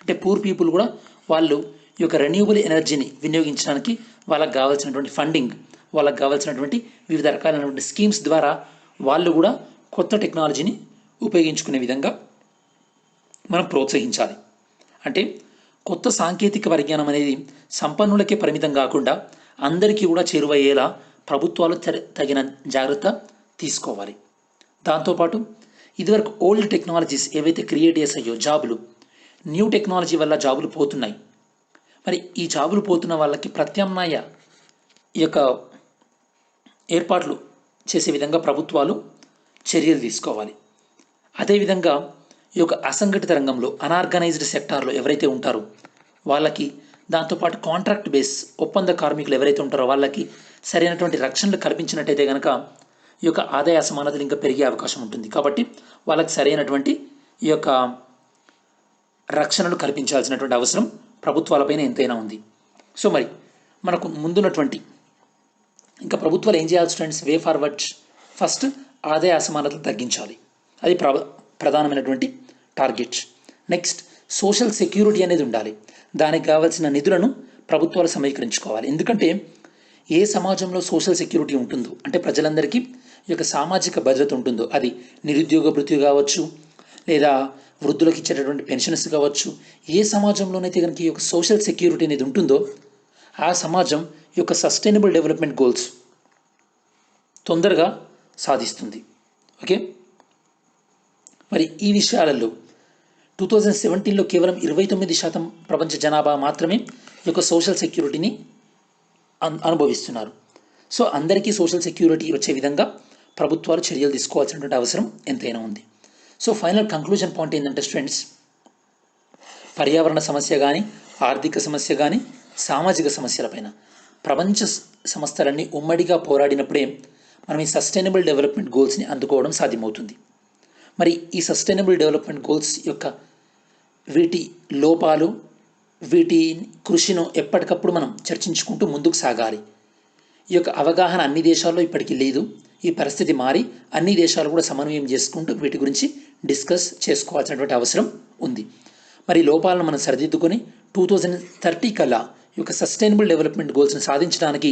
అంటే పూర్ పీపుల్ కూడా వాళ్ళు ఈ యొక్క రెన్యూబుల్ ఎనర్జీని వినియోగించడానికి వాళ్ళకి కావాల్సినటువంటి ఫండింగ్, వాళ్ళకి కావాల్సినటువంటి వివిధ రకాలైనటువంటి స్కీమ్స్ ద్వారా వాళ్ళు కూడా కొత్త టెక్నాలజీని ఉపయోగించుకునే విధంగా మనం ప్రోత్సహించాలి. అంటే కొత్త సాంకేతిక పరిజ్ఞానం అనేది సంపన్నులకే పరిమితం కాకుండా అందరికీ కూడా చేరువయ్యేలా ప్రభుత్వాలు తగిన జాగ్రత్త తీసుకోవాలి. దాంతోపాటు ఇదివరకు ఓల్డ్ టెక్నాలజీస్ ఏవైతే క్రియేట్ చేసాయో జాబులు, న్యూ టెక్నాలజీ వల్ల జాబులు పోతున్నాయి. మరి ఈ జాబులు పోతున్న వాళ్ళకి ప్రత్యామ్నాయ ఈ యొక్క ఏర్పాట్లు చేసే విధంగా ప్రభుత్వాలు చర్యలు తీసుకోవాలి. అదేవిధంగా ఈ యొక్క అసంఘటిత రంగంలో అనార్గనైజ్డ్ సెక్టార్లో ఎవరైతే ఉంటారో వాళ్ళకి, దాంతోపాటు కాంట్రాక్ట్ బేస్ ఒప్పంద కార్మికులు ఎవరైతే ఉంటారో వాళ్ళకి సరైనటువంటి రక్షణలు కల్పించినట్టయితే కనుక ఈ యొక్క ఆదాయ అసమానతలు ఇంకా పెరిగే అవకాశం ఉంటుంది. కాబట్టి వాళ్ళకి సరైనటువంటి ఈ యొక్క రక్షణలు కల్పించాల్సినటువంటి అవసరం ప్రభుత్వాలపైన ఎంతైనా ఉంది. సో మరి మనకు ముందున్నటువంటి ఇంకా ప్రభుత్వాలు ఏం చేయాలి స్టూడెంట్స్? Way forward. ఫస్ట్ ఆదాయ అసమానతలు తగ్గించాలి, అది ప్రధానమైనటువంటి టార్గెట్. నెక్స్ట్ సోషల్ సెక్యూరిటీ అనేది ఉండాలి. దానికి కావాల్సిన నిధులను ప్రభుత్వాలు సమీకరించుకోవాలి. ఎందుకంటే ఏ సమాజంలో సోషల్ సెక్యూరిటీ ఉంటుందో అంటే ప్రజలందరికీ ఈ యొక్క సామాజిక భద్రత ఉంటుందో, అది నిరుద్యోగ భృతి కావచ్చు, లేదా వృద్ధులకు ఇచ్చేటటువంటి పెన్షన్స్ కావచ్చు, ఏ సమాజంలోనైతే కనుక ఈ యొక్క సోషల్ సెక్యూరిటీ అనేది ఉంటుందో ఆ సమాజం ఈ యొక్క సస్టైనబుల్ డెవలప్మెంట్ గోల్స్ తొందరగా సాధిస్తుంది. ఓకే, మరి ఈ విషయాలలో 2017లో కేవలం 29% ప్రపంచ జనాభా మాత్రమే ఈ యొక్క సోషల్ సెక్యూరిటీని అనుభవిస్తున్నారు. సో అందరికీ సోషల్ సెక్యూరిటీ వచ్చే విధంగా ప్రభుత్వాలు చర్యలు తీసుకోవాల్సినటువంటి అవసరం ఎంతైనా ఉంది. సో ఫైనల్ కంక్లూజన్ పాయింట్ ఏంటంటే స్టూడెంట్స్, పర్యావరణ సమస్య కానీ, ఆర్థిక సమస్య కానీ, సామాజిక సమస్యలపైన ప్రపంచ సంస్థలన్నీ ఉమ్మడిగా పోరాడినప్పుడే మనం ఈ సస్టైనబుల్ డెవలప్మెంట్ గోల్స్ని అందుకోవడం సాధ్యమవుతుంది. మరి ఈ సస్టైనబుల్ డెవలప్మెంట్ గోల్స్ యొక్క వీటి లోపాలు, వీటి కృషిను ఎప్పటికప్పుడు మనం చర్చించుకుంటూ ముందుకు సాగాలి. ఈ యొక్క అవగాహన అన్ని దేశాల్లో ఇప్పటికీ లేదు. ఈ పరిస్థితి మారి అన్ని దేశాలు కూడా సమన్వయం చేసుకుంటూ వీటి గురించి డిస్కస్ చేసుకోవాల్సినటువంటి అవసరం ఉంది. మరి లోపాలను మనం సరిదిద్దుకొని 2030 కల్లా ఈ యొక్క సస్టైనబుల్ డెవలప్మెంట్ గోల్స్ని సాధించడానికి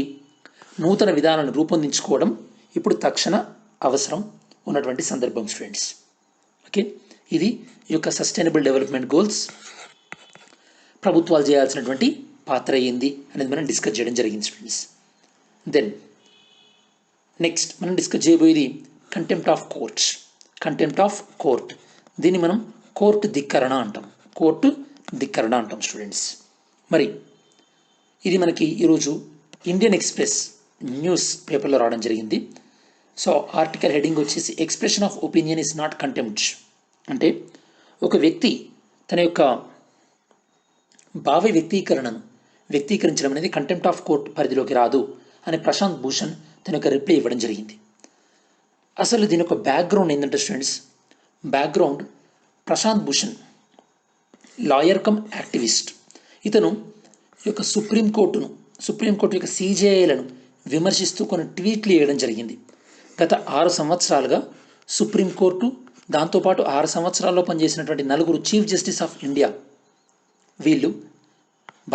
నూతన విధానాలను రూపొందించుకోవడం ఇప్పుడు తక్షణ అవసరం ఉన్నటువంటి సందర్భం స్టూడెంట్స్. ఓకే, ఇది ఈ యొక్క సస్టైనబుల్ డెవలప్మెంట్ గోల్స్ ప్రభుత్వాలు చేయాల్సినటువంటి పాత్ర ఏంది అనేది మనం డిస్కస్ చేయడం జరిగింది స్టూడెంట్స్. దెన్ నెక్స్ట్ మనం డిస్కస్ చేయబోయేది కంటెంప్ట్ ఆఫ్ కోర్ట్. దీన్ని మనం కోర్టు ధిక్కరణ అంటాం స్టూడెంట్స్. మరి ఇది మనకి ఈరోజు ఇండియన్ ఎక్స్ప్రెస్ న్యూస్ పేపర్లో రావడం జరిగింది. సో ఆర్టికల్ హెడింగ్ వచ్చేసి expression of opinion is not contempt. అంటే ఒక వ్యక్తి తన యొక్క భావ వ్యక్తీకరించడం అనేది కంటెంప్ట్ ఆఫ్ కోర్ట్ పరిధిలోకి రాదు అని ప్రశాంత్ భూషణ్ తన యొక్క రిప్లై ఇవ్వడం జరిగింది. అసలు దీని యొక్క బ్యాక్గ్రౌండ్ ఏంటంటే students, Prashant Bhushan lawyer cum activist. ఇతను ఈ యొక్క సుప్రీంకోర్టు యొక్క CJIలను విమర్శిస్తూ కొన్ని ట్వీట్లు వేయడం జరిగింది. గత 6 సంవత్సరాలుగా సుప్రీంకోర్టు, దాంతోపాటు 6 సంవత్సరాల్లో పనిచేసినటువంటి 4 చీఫ్ జస్టిస్ ఆఫ్ ఇండియా, వీళ్ళు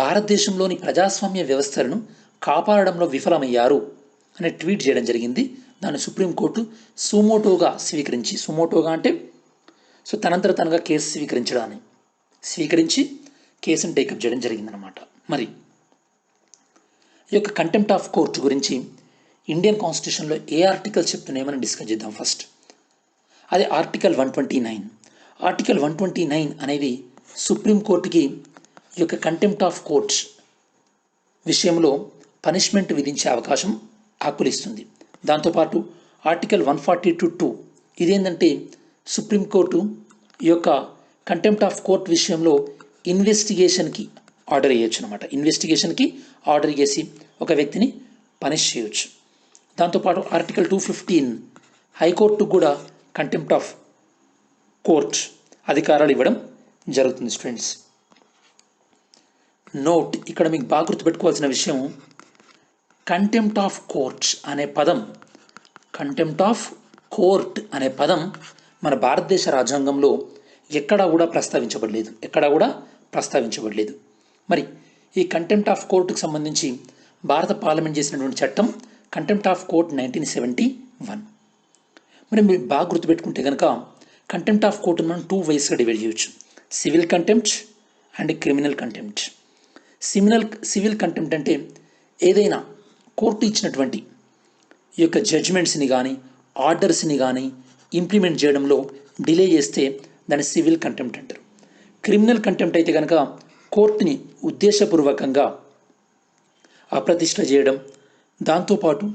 భారతదేశంలోని ప్రజాస్వామ్య వ్యవస్థలను కాపాడడంలో విఫలమయ్యారు అనే ట్వీట్ చేయడం జరిగింది. దాన్ని సుప్రీంకోర్టు సుమోటోగా స్వీకరించి, సుమోటోగా అంటే తనంతట తనగా కేసు స్వీకరించి కేసును టేకప్ చేయడం జరిగిందనమాట. మరి ఈ యొక్క కంటెంప్ట్ ఆఫ్ కోర్టు గురించి ఇండియన్ కాన్స్టిట్యూషన్లో ఏ ఆర్టికల్స్ చెప్తున్నాయో మనం డిస్కస్ చేద్దాం. ఫస్ట్ అది ఆర్టికల్ 129. ఆర్టికల్ 129 అనేది సుప్రీంకోర్టుకి ఈ యొక్క కంటెంప్ట్ ఆఫ్ కోర్ట్స్ విషయంలో పనిష్మెంట్ విధించే అవకాశం హక్కులు ఇస్తుంది. దాంతోపాటు ఆర్టికల్ 142(2) ఇదేంటంటే సుప్రీంకోర్టు ఈ యొక్క కంటెంప్ట్ ఆఫ్ కోర్ట్ విషయంలో ఇన్వెస్టిగేషన్కి ఆర్డర్ చేయొచ్చు అనమాట. ఇన్వెస్టిగేషన్కి ఆర్డర్ చేసి ఒక వ్యక్తిని పనిష్ చేయొచ్చు. దాంతోపాటు ఆర్టికల్ 215 హైకోర్టుకు కూడా కంటెంప్ట్ ఆఫ్ కోర్ట్ అధికారాలు ఇవ్వడం జరుగుతుంది. స్టూడెంట్స్ నోట్, ఇక్కడ మీకు బాగా గుర్తుపెట్టుకోవాల్సిన విషయం, కంటెంప్ట్ ఆఫ్ కోర్ట్ అనే పదం మన భారతదేశ రాజ్యాంగంలో ఎక్కడా కూడా ప్రస్తావించబడలేదు. మరి ఈ కంటెంప్ట్ ఆఫ్ కోర్టుకు సంబంధించి భారత పార్లమెంట్ చేసినటువంటి చట్టం కంటెంప్ట్ ఆఫ్ కోర్ట్ 1971. మరి మీరు బాగా గుర్తుపెట్టుకుంటే కనుక కంటెంప్ట్ ఆఫ్ కోర్టును మనం 2 waysగా డివైడ్ చేయొచ్చు: civil contempt and criminal contempt. Civil contempt అంటే ఏదైనా కోర్టు ఇచ్చినటువంటి ఈ యొక్క జడ్జ్మెంట్స్ని కానీ ఆర్డర్స్ని కానీ ఇంప్లిమెంట్ చేయడంలో డిలే చేస్తే దాన్ని సివిల్ కంటెంప్ట్ అంటారు. క్రిమినల్ కంటెంప్ట్ అయితే కనుక కోర్టుని ఉద్దేశపూర్వకంగా అప్రతిష్ట చేయడం, దాంతోపాటు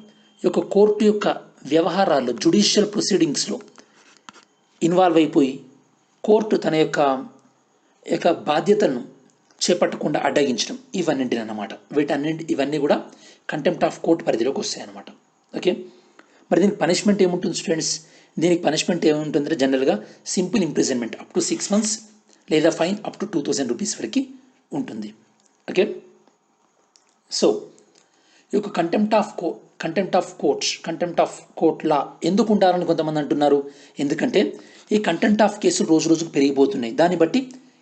ఈ యొక్క కోర్టు యొక్క వ్యవహారాల్లో జ్యుడిషియల్ ప్రొసీడింగ్స్లో ఇన్వాల్వ్ అయిపోయి కోర్టు తన యొక్క బాధ్యతలను చేపట్టకుండా అడ్డగించడం, ఇవన్నింటినమాట. ఇవన్నీ కూడా కంటెంప్ట్ ఆఫ్ కోర్ట్ పరిధిలోకి వస్తాయి అన్నమాట. ఓకే, మరి దీనికి పనిష్మెంట్ ఏముంటుంది స్టూడెంట్స్? దీనికి పనిష్మెంట్ ఏముంటుందంటే జనరల్గా simple imprisonment up to 6 months లేదా ఫైన్ అప్ టు 2000 rupees వరకు ఉంటుంది. ఓకే, సో ఈ యొక్క కంటెంప్ట్ ఆఫ్ కోర్ట్ లా ఎందుకు ఉండాలని కొంతమంది అంటున్నారు. ఎందుకంటే ఈ కంటెంప్ట్ ఆఫ్ కేసులు రోజు రోజుకు పెరిగిపోతున్నాయి. దాన్ని బట్టి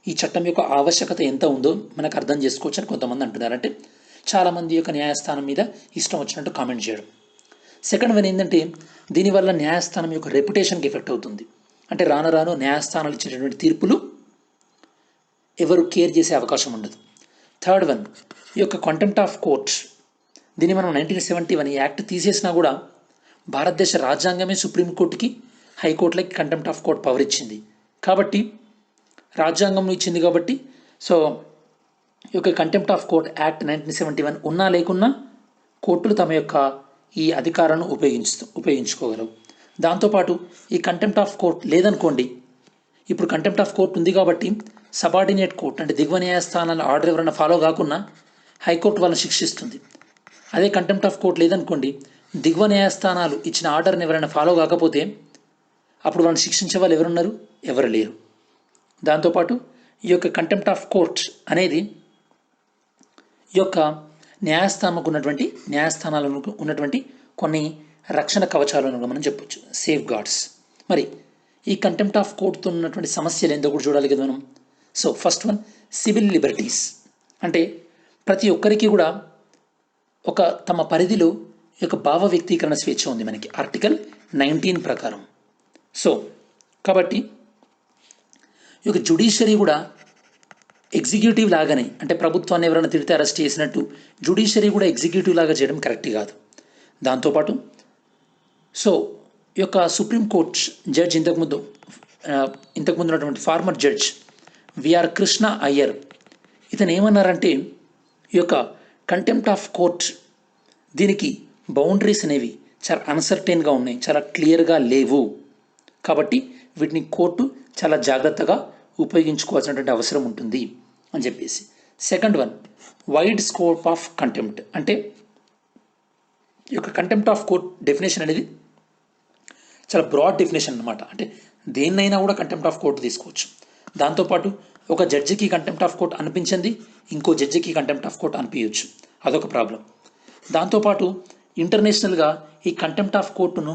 ఈ చట్టం యొక్క ఆవశ్యకత ఎంత ఉందో మనకు అర్థం చేసుకోవచ్చు అని కొంతమంది అంటున్నారు. అంటే చాలామంది యొక్క న్యాయస్థానం మీద ఇష్టం వచ్చినట్టు కామెంట్ చేయడం. సెకండ్ వన్ ఏంటంటే దీనివల్ల న్యాయస్థానం యొక్క రెప్యుటేషన్కి ఎఫెక్ట్ అవుతుంది. అంటే రాను న్యాయస్థానాలు ఇచ్చేటటువంటి తీర్పులు ఎవరు కేర్ చేసే అవకాశం ఉండదు. థర్డ్ వన్, ఈ యొక్క కంటెంప్ట్ ఆఫ్ కోర్ట్, దీన్ని మనం 1971 యాక్ట్ తీసేసినా కూడా భారతదేశ రాజ్యాంగమే సుప్రీంకోర్టుకి హైకోర్టులకి కంటెంప్ట్ ఆఫ్ కోర్ట్ పవర్ ఇచ్చింది. కాబట్టి రాజ్యాంగంలో ఇచ్చింది కాబట్టి సో ఈ యొక్క కంటెంప్ట్ ఆఫ్ కోర్ట్ యాక్ట్ 1971 ఉన్నా లేకున్నా కోర్టులు తమ యొక్క ఈ అధికారాన్ని ఉపయోగించుకోగలవు. దాంతోపాటు ఈ కంటెంప్ట్ ఆఫ్ కోర్ట్ లేదనుకోండి, ఇప్పుడు కంటెంప్ట్ ఆఫ్ కోర్ట్ ఉంది కాబట్టి సబార్డినేట్ కోర్ట్ అంటే దిగువ న్యాయస్థానాల ఆర్డర్ ఎవరైనా ఫాలో కాకుండా హైకోర్టు వాళ్ళని శిక్షిస్తుంది. అదే కంటెంప్ట్ ఆఫ్ కోర్ట్ లేదనుకోండి, దిగువ న్యాయస్థానాలు ఇచ్చిన ఆర్డర్ని ఎవరైనా ఫాలో కాకపోతే అప్పుడు వాళ్ళని శిక్షించే వాళ్ళు ఎవరున్నారు? ఎవరు లేరు. దాంతోపాటు ఈ యొక్క కంటెంప్ట్ ఆఫ్ కోర్ట్ అనేది ఈ యొక్క న్యాయస్థానాలకు ఉన్నటువంటి కొన్ని రక్షణ కవచాలను మనం చెప్పొచ్చు, సేఫ్ గార్డ్స్. మరి ఈ కంటెంప్ట్ ఆఫ్ కోర్టుతో ఉన్నటువంటి సమస్యలు ఏందో కూడా చూడాలి కదా మనం. So first one, civil liberties. అంటే ప్రతి ఒక్కరికి కూడా ఒక తమ పరిధిలో ఈ యొక్క భావ వ్యక్తీకరణ స్వేచ్ఛ ఉంది మనకి ఆర్టికల్ 19 ప్రకారం. సో కాబట్టి ఈ యొక్క జ్యుడిషియరీ కూడా ఎగ్జిక్యూటివ్ లాగానే, అంటే ప్రభుత్వాన్ని ఎవరైనా తిడితే అరెస్ట్ చేసినట్టు జ్యుడిషియరీ కూడా ఎగ్జిక్యూటివ్ లాగా చేయడం కరెక్ట్ కాదు. దాంతోపాటు సో ఈ యొక్క సుప్రీంకోర్ట్ జడ్జ్ ఇంతకుముందు ఉన్నటువంటి former judge V R Krishna Iyer, ఇతను ఏమన్నారంటే ఈ యొక్క కంటెంప్ట్ ఆఫ్ కోర్ట్ దీనికి బౌండరీస్ అనేవి చాలా అన్సర్టైన్గా ఉన్నాయి, చాలా క్లియర్గా లేవు. కాబట్టి వీటిని కోర్టు చాలా జాగ్రత్తగా ఉపయోగించుకోవాల్సినటువంటి అవసరం ఉంటుంది అని చెప్పేసి. Second one, wide scope of contempt. అంటే ఈ యొక్క కంటెంప్ట్ ఆఫ్ కోర్ట్ డెఫినేషన్ అనేది చాలా బ్రాడ్ డెఫినేషన్ అనమాట. అంటే దేన్నైనా కూడా కంటెంప్ట్ ఆఫ్ కోర్ట్ తీసుకోవచ్చు. దాంతోపాటు ఒక జడ్జికి కంటెంప్ట్ ఆఫ్ కోర్ట్ అనిపించింది, ఇంకో జడ్జికి కంటెంప్ట్ ఆఫ్ కోర్ట్ అనిపించవచ్చు, అదొక ప్రాబ్లం. దాంతోపాటు ఇంటర్నేషనల్గా ఈ కంటెంప్ట్ ఆఫ్ కోర్టును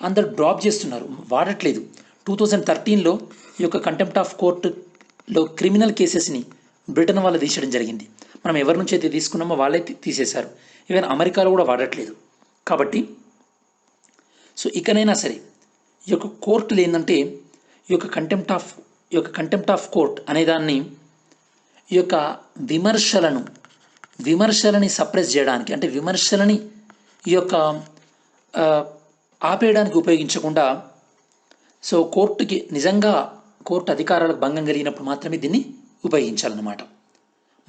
అందరు డ్రాప్ చేస్తున్నారు, వాడట్లేదు. 2013లో ఈ యొక్క కంటెంప్ట్ ఆఫ్ కోర్టులో క్రిమినల్ కేసెస్ని బ్రిటన్ వాళ్ళు తీసేయడం జరిగింది. మనం ఎవరి నుంచి అయితే తీసుకున్నామో వాళ్ళే తీసేశారు. ఈవెన్ అమెరికాలో కూడా వాడట్లేదు. కాబట్టి సో ఇకనైనా సరే ఈ యొక్క కోర్టులు ఏంటంటే ఈ యొక్క కంటెంప్ట్ ఆఫ్ కోర్ట్ అనేదాన్ని ఈ యొక్క విమర్శలని సప్రెస్ చేయడానికి, అంటే విమర్శలని ఈ యొక్క ఆపేయడానికి ఉపయోగించకుండా, సో నిజంగా కోర్టు అధికారాలకు భంగం కలిగినప్పుడు మాత్రమే దీన్ని ఉపయోగించాలన్నమాట.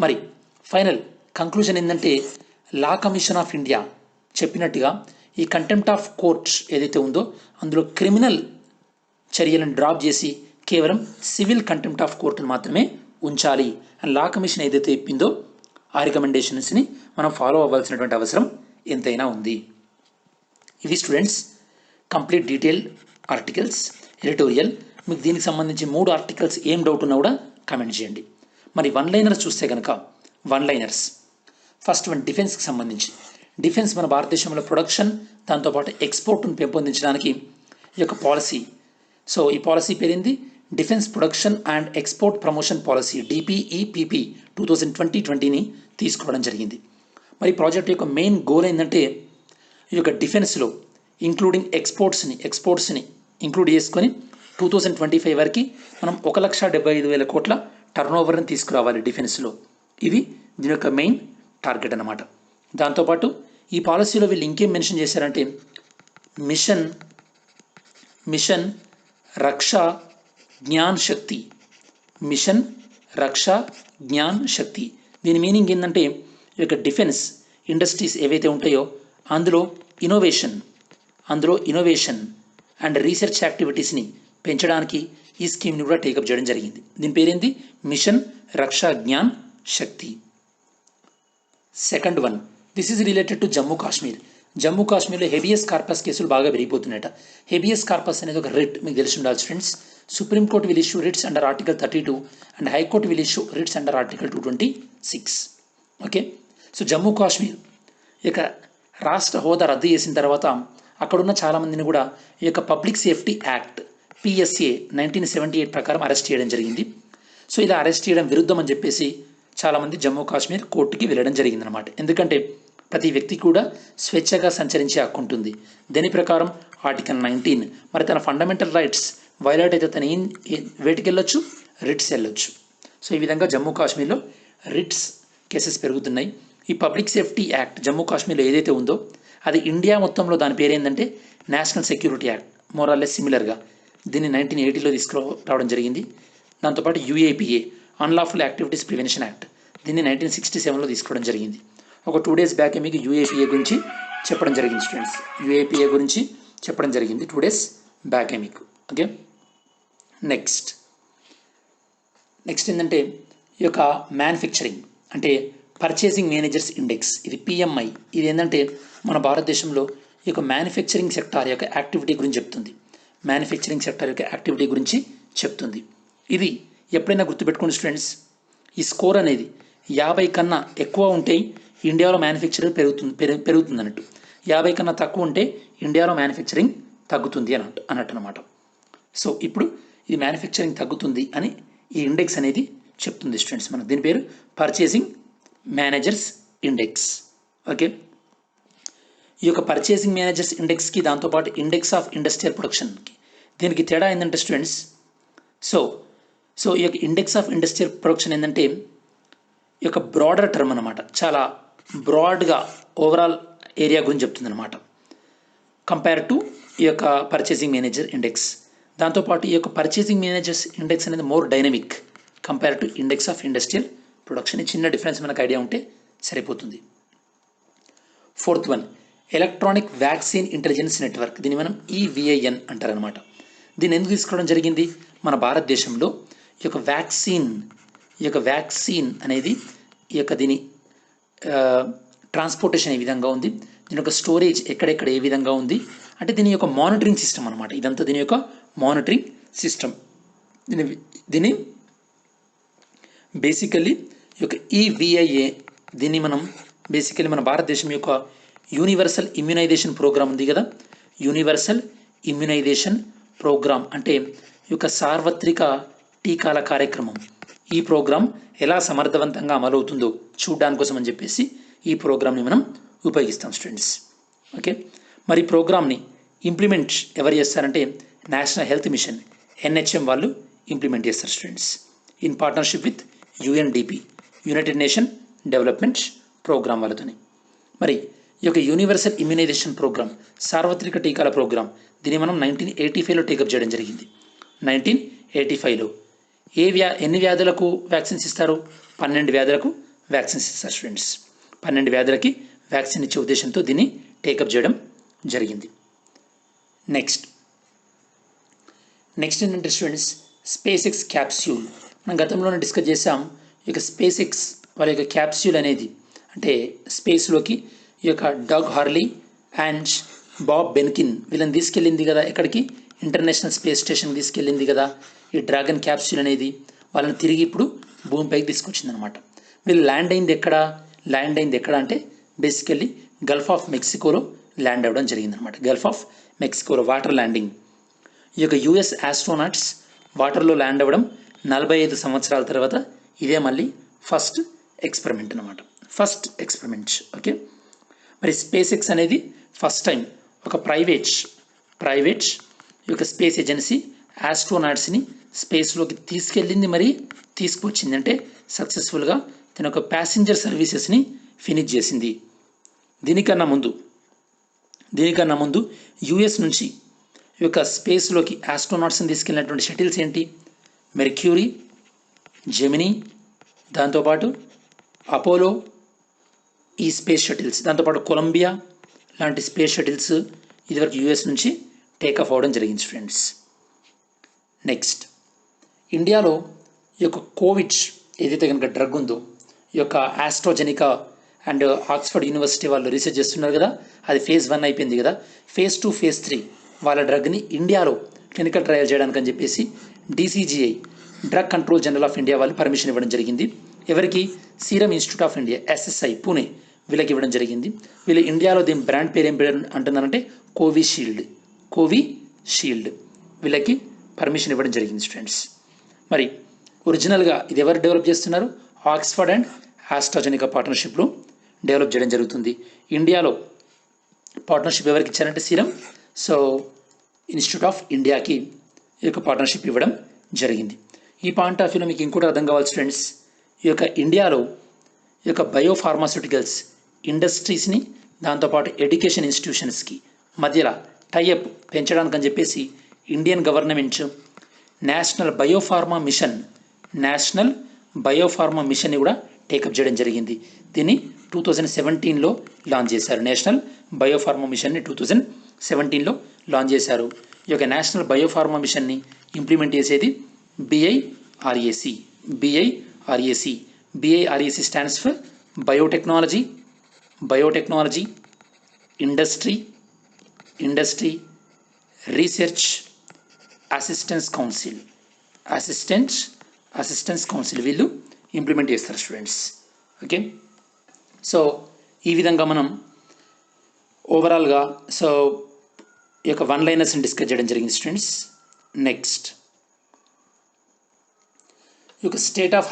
మరి ఫైనల్ కంక్లూజన్ ఏంటంటే లా కమిషన్ ఆఫ్ ఇండియా చెప్పినట్టుగా ఈ కంటెంప్ట్ ఆఫ్ కోర్ట్స్ ఏదైతే ఉందో అందులో క్రిమినల్ చర్యలను డ్రాప్ చేసి కేవలం సివిల్ కంటెంప్ట్ ఆఫ్ కోర్టును మాత్రమే ఉంచాలి అని లా కమిషన్ ఏదైతే చెప్పిందో ఆ రికమెండేషన్స్ని మనం ఫాలో అవ్వాల్సినటువంటి అవసరం ఎంతైనా ఉంది. ఇది students complete detail articles editorial. మీకు దీనికి సంబంధించి 3 ఆర్టికల్స్ ఏం డౌట్ ఉన్నా కూడా కామెంట్ చేయండి. మరి వన్ లైనర్స్ చూస్తే కనుక ఫస్ట్ వన్ డిఫెన్స్కి సంబంధించి. డిఫెన్స్ మన భారతదేశంలో ప్రొడక్షన్ దాంతోపాటు ఎక్స్పోర్ట్ను పెంపొందించడానికి ఈ యొక్క పాలసీ, సో ఈ పాలసీ పేరింది defence production and export promotion policy DPEPP 2020ని తీసుకురావడం జరిగింది. మరి ప్రాజెక్ట్ యొక్క మెయిన్ గోల్ ఏంటంటే ఈ యొక్క డిఫెన్స్లో ఇంక్లూడింగ్ ఎక్స్పోర్ట్స్ని ఇంక్లూడ్ చేసుకొని 2025 వరకు మనం 1,75,000 కోట్ల టర్నోవర్ని తీసుకురావాలి డిఫెన్స్లో. ఇది దీని యొక్క మెయిన్ టార్గెట్ అన్నమాట. దాంతోపాటు ఈ పాలసీలో వీళ్ళు ఇంకేం మెన్షన్ చేశారంటే మిషన్ రక్షా జ్ఞాన్ శక్తి. దీని మీనింగ్ ఏంటంటే ఈ యొక్క డిఫెన్స్ ఇండస్ట్రీస్ ఏవైతే ఉంటాయో అందులో ఇన్నోవేషన్ అండ్ రీసెర్చ్ యాక్టివిటీస్ని పెంచడానికి ఈ స్కీమ్ని కూడా టేకప్ చేయడం జరిగింది. దీని పేరేంది mission Raksha Gyan Shakti. Second one, this is related to Jammu కాశ్మీర్లో హెబియస్ కార్పస్ కేసులు బాగా పెరిగిపోతున్నాయట. హెబియస్ కార్పస్ అనేది ఒక రిట్, మీకు తెలిసి ఉండాలి friends. Supreme court will issue writs under article 32 and high court will issue writs under article 226. Okay, so Jammu Kashmir ఇక రాష్ట్ర హోదా రద్దు చేసిన తర్వాత అక్కడున్న చాలామందిని కూడా ఈ యొక్క పబ్లిక్ సేఫ్టీ యాక్ట్ PSA 1978 ప్రకారం అరెస్ట్ చేయడం జరిగింది. సో ఇలా అరెస్ట్ చేయడం విరుద్ధం అని చెప్పేసి చాలామంది జమ్మూ కాశ్మీర్ కోర్టుకి వెళ్ళడం జరిగిందనమాట. ఎందుకంటే ప్రతి వ్యక్తి కూడా స్వేచ్ఛగా సంచరించే హక్కు ఉంటుంది. దీని ప్రకారం ఆర్టికల్ 19 మరి తన ఫండమెంటల్ రైట్స్ వైలేట్ అయితే తను వేటికి వెళ్ళొచ్చు, రిట్స్ వెళ్ళొచ్చు. సో ఈ విధంగా జమ్మూ కాశ్మీర్లో రిట్స్ కేసెస్ పెరుగుతున్నాయి. ఈ పబ్లిక్ సేఫ్టీ యాక్ట్ జమ్మూ కాశ్మీర్లో ఏదైతే ఉందో అది ఇండియా మొత్తంలో దాని పేరు ఏంటంటే నేషనల్ సెక్యూరిటీ యాక్ట్, మోరాల్లెస్ సిమిలర్గా దీన్ని 1980లో తీసుకురావడం జరిగింది. దాంతోపాటు UAPA unlawful activities prevention act దీన్ని 1967లో తీసుకోవడం జరిగింది. ఒక 2 days బ్యాక్ మీకు UAPA గురించి చెప్పడం జరిగింది స్టూడెంట్స్. UAPA గురించి చెప్పడం జరిగింది 2 days బ్యాకే మీకు. ఓకే, నెక్స్ట్ ఏంటంటే ఈ యొక్క మ్యానుఫ్యాక్చరింగ్ అంటే పర్చేసింగ్ మేనేజర్స్ ఇండెక్స్, ఇది PMI. ఇది ఏంటంటే మన భారతదేశంలో ఈ యొక్క మ్యానుఫ్యాక్చరింగ్ సెక్టార్ యొక్క యాక్టివిటీ గురించి చెప్తుంది. ఇది ఎప్పుడైనా గుర్తుపెట్టుకోండి స్టూడెంట్స్, ఈ స్కోర్ అనేది 50 కన్నా ఎక్కువ ఉంటే ఇండియాలో మ్యానుఫ్యాక్చరింగ్ పెరుగుతుంది అన్నట్టు, 50 కన్నా తక్కువ ఉంటే ఇండియాలో మ్యానుఫ్యాక్చరింగ్ తగ్గుతుంది అన్నట్టు అనమాట. సో ఇప్పుడు ఇది మ్యానుఫ్యాక్చరింగ్ తగ్గుతుంది అని ఈ ఇండెక్స్ అనేది చెప్తుంది స్టూడెంట్స్. మనకు దీని పేరు పర్చేసింగ్ మేనేజర్స్ ఇండెక్స్. ఓకే, ఈ యొక్క పర్చేసింగ్ మేనేజర్స్ ఇండెక్స్కి దాంతోపాటు ఇండెక్స్ ఆఫ్ ఇండస్ట్రియల్ ప్రొడక్షన్కి దీనికి తేడా ఏంటంటే స్టూడెంట్స్, సో ఈ యొక్క ఇండెక్స్ ఆఫ్ ఇండస్ట్రియల్ ప్రొడక్షన్ ఏంటంటే ఈ యొక్క బ్రాడర్ టర్మ్ అనమాట, చాలా బ్రాడ్గా ఓవరాల్ ఏరియా గురించి చెప్తుంది అనమాట కంపేర్ టు ఈ యొక్క పర్చేసింగ్ మేనేజర్ ఇండెక్స్. దాంతోపాటు ఈ యొక్క పర్చేసింగ్ మేనేజర్స్ ఇండెక్స్ అనేది more dynamic compare to index of industrial production. చిన్న డిఫరెన్స్ మనకు ఐడియా ఉంటే సరిపోతుంది. Fourth one, electronic vaccine intelligence network, దీన్ని మనం EVIN అంటారనమాట. దీన్ని ఎందుకు తీసుకోవడం జరిగింది? మన భారతదేశంలో ఈ యొక్క వ్యాక్సిన్ అనేది దీని ట్రాన్స్పోర్టేషన్ ఏ విధంగా ఉంది, దీని యొక్క స్టోరేజ్ ఎక్కడెక్కడ ఏ విధంగా ఉంది అంటే దీని యొక్క మానిటరింగ్ సిస్టమ్ అనమాట. ఇదంతా దీని యొక్క మానిటరింగ్ సిస్టమ్. దీన్ని బేసికల్లీ ఈ యొక్క EVIA దీన్ని మనం బేసికల్లీ మన భారతదేశం యొక్క యూనివర్సల్ ఇమ్యునైజేషన్ ప్రోగ్రామ్ ఉంది కదా, యూనివర్సల్ ఇమ్యునైజేషన్ ప్రోగ్రామ్ అంటే ఈ యొక్క సార్వత్రిక టీకాల కార్యక్రమం. ఈ ప్రోగ్రాం ఎలా సమర్థవంతంగా అమలవుతుందో చూడడానికి కోసం అని చెప్పేసి ఈ ప్రోగ్రామ్ని మనం ఉపయోగిస్తాం స్టూడెంట్స్. ఓకే, మరి ప్రోగ్రామ్ని ఇంప్లిమెంట్ ఎవరు చేస్తారంటే నేషనల్ హెల్త్ మిషన్ NHM వాళ్ళు ఇంప్లిమెంట్ చేస్తారు students, in partnership with UNDP, united nation development program వాళ్ళతోని. మరి ఈ యొక్క యూనివర్సల్ ఇమ్యునైజేషన్ ప్రోగ్రామ్, సార్వత్రిక టీకాల ప్రోగ్రామ్, దీన్ని మనం 1985లో టేకప్ చేయడం జరిగింది. 1985లో ఎన్ని వ్యాధులకు వ్యాక్సిన్స్ ఇస్తారు? 12 వ్యాధులకు వ్యాక్సిన్స్ ఇస్తారు స్టూడెంట్స్. 12 వ్యాధులకి వ్యాక్సిన్ ఇచ్చే ఉద్దేశంతో దీన్ని టేకప్ చేయడం జరిగింది. నెక్స్ట్ ఏంటంటే స్టూడెంట్స్, SpaceX క్యాప్స్యూల్. మనం గతంలోనే డిస్కస్ చేసాం. ఈ యొక్క SpaceX వాళ్ళ యొక్క క్యాప్స్యూల్ అనేది అంటే స్పేస్లోకి ఈ యొక్క డాగ్ హార్లీ అండ్ బాబ్ బెన్కిన్ వీళ్ళని తీసుకెళ్ళింది కదా, ఎక్కడికి? ఇంటర్నేషనల్ స్పేస్ స్టేషన్కి తీసుకెళ్ళింది కదా ఈ డ్రాగన్ క్యాప్స్యూల్ అనేది. వాళ్ళని తిరిగి ఇప్పుడు భూమిపైకి తీసుకొచ్చింది అనమాట. వీళ్ళు ల్యాండ్ అయింది ఎక్కడ అంటే బేసికల్లీ గల్ఫ్ ఆఫ్ మెక్సికోలో ల్యాండ్ అవ్వడం జరిగిందనమాట. గల్ఫ్ ఆఫ్ మెక్సికోలో వాటర్ ల్యాండింగ్. ఈ యొక్క US ఆస్ట్రోనాట్స్ వాటర్లో ల్యాండ్ అవ్వడం 45 సంవత్సరాల తర్వాత ఇదే మళ్ళీ ఫస్ట్ ఎక్స్పెరిమెంట్ అనమాట. First experiment. ఓకే, మరి SpaceX అనేది ఫస్ట్ టైం ఒక ప్రైవేట్ ఈ యొక్క స్పేస్ ఏజెన్సీ ఆస్ట్రోనాట్స్ని స్పేస్లోకి తీసుకెళ్ళింది, మరి తీసుకువచ్చింది అంటే సక్సెస్ఫుల్గా తన యొక్క ప్యాసింజర్ సర్వీసెస్ని ఫినిష్ చేసింది. దీనికన్నా ముందు US నుంచి ఈ యొక్క స్పేస్లోకి ఆస్ట్రోనాట్స్ని తీసుకెళ్ళినటువంటి షటిల్స్ ఏంటి? మెర్క్యూరీ, జెమినీ, దాంతోపాటు అపోలో ఈ స్పేస్ షటిల్స్, దాంతోపాటు కొలంబియా లాంటి స్పేస్ షటిల్స్ ఇదివరకు US నుంచి టేకఫ్ అవ్వడం జరిగింది ఫ్రెండ్స్. నెక్స్ట్, ఇండియాలో ఈ యొక్క కోవిడ్ ఏదైతే కనుక డ్రగ్ ఉందో, ఈ యొక్క ఆస్ట్రాజెనికా అండ్ ఆక్స్ఫర్డ్ యూనివర్సిటీ వాళ్ళు రీసెర్చ్ చేస్తున్నారు కదా, అది phase 1 అయిపోయింది కదా. phase 2, phase 3 వాళ్ళ డ్రగ్ని ఇండియాలో క్లినికల్ ట్రయల్ చేయడానికి అని చెప్పేసి DCGI, drug control general of India వాళ్ళు పర్మిషన్ ఇవ్వడం జరిగింది. ఎవరికి? Serum institute of India SSI Pune వీళ్ళకి ఇవ్వడం జరిగింది. వీళ్ళు ఇండియాలో దీని బ్రాండ్ పేరు ఏం పేరు అంటున్నారంటే కోవిషీల్డ్ వీళ్ళకి పర్మిషన్ ఇవ్వడం జరిగింది స్టూడెంట్స్. మరి ఒరిజినల్గా ఇది ఎవరు డెవలప్ చేస్తున్నారు? ఆక్స్ఫర్డ్ అండ్ ఆస్ట్రాజెనికా పార్ట్నర్షిప్లో డెవలప్ చేయడం జరుగుతుంది. ఇండియాలో పార్ట్నర్షిప్ ఎవరికి ఇచ్చారంటే సీరం ఇన్స్టిట్యూట్ ఆఫ్ ఇండియాకి ఈ యొక్క పార్ట్నర్షిప్ ఇవ్వడం జరిగింది. ఈ పాయింట్ ఆఫ్ వ్యూలో మీకు ఇంకోటి అర్థం కావాలి స్టూడెంట్స్, ఈ యొక్క ఇండియాలో ఈ యొక్క బయోఫార్మాస్యూటికల్స్ ఇండస్ట్రీస్ని దాంతోపాటు ఎడ్యుకేషన్ ఇన్స్టిట్యూషన్స్కి మధ్యలో టైఅప్ పెంచడానికి అని చెప్పేసి ఇండియన్ గవర్నమెంట్ నేషనల్ బయోఫార్మా మిషన్ని కూడా టేకప్ చేయడం జరిగింది. దీన్ని 2017లో లాంచ్ చేశారు. నేషనల్ బయోఫార్మా మిషన్ని 2017లో లాంచ్ చేశారు. ఈ యొక్క నేషనల్ బయోఫార్మా మిషన్ని ఇంప్లిమెంట్ చేసేది BIRAC stands for biotechnology industry research assistance council వీళ్ళు ఇంప్లిమెంట్ చేస్తారు స్టూడెంట్స్. ఓకే, సో ఈ విధంగా మనం ఓవరాల్గా ఈ యొక్క వన్ లైనర్స్ని డిస్కస్ చేయడం జరిగింది స్టూడెంట్స్. నెక్స్ట్, ఈ యొక్క state of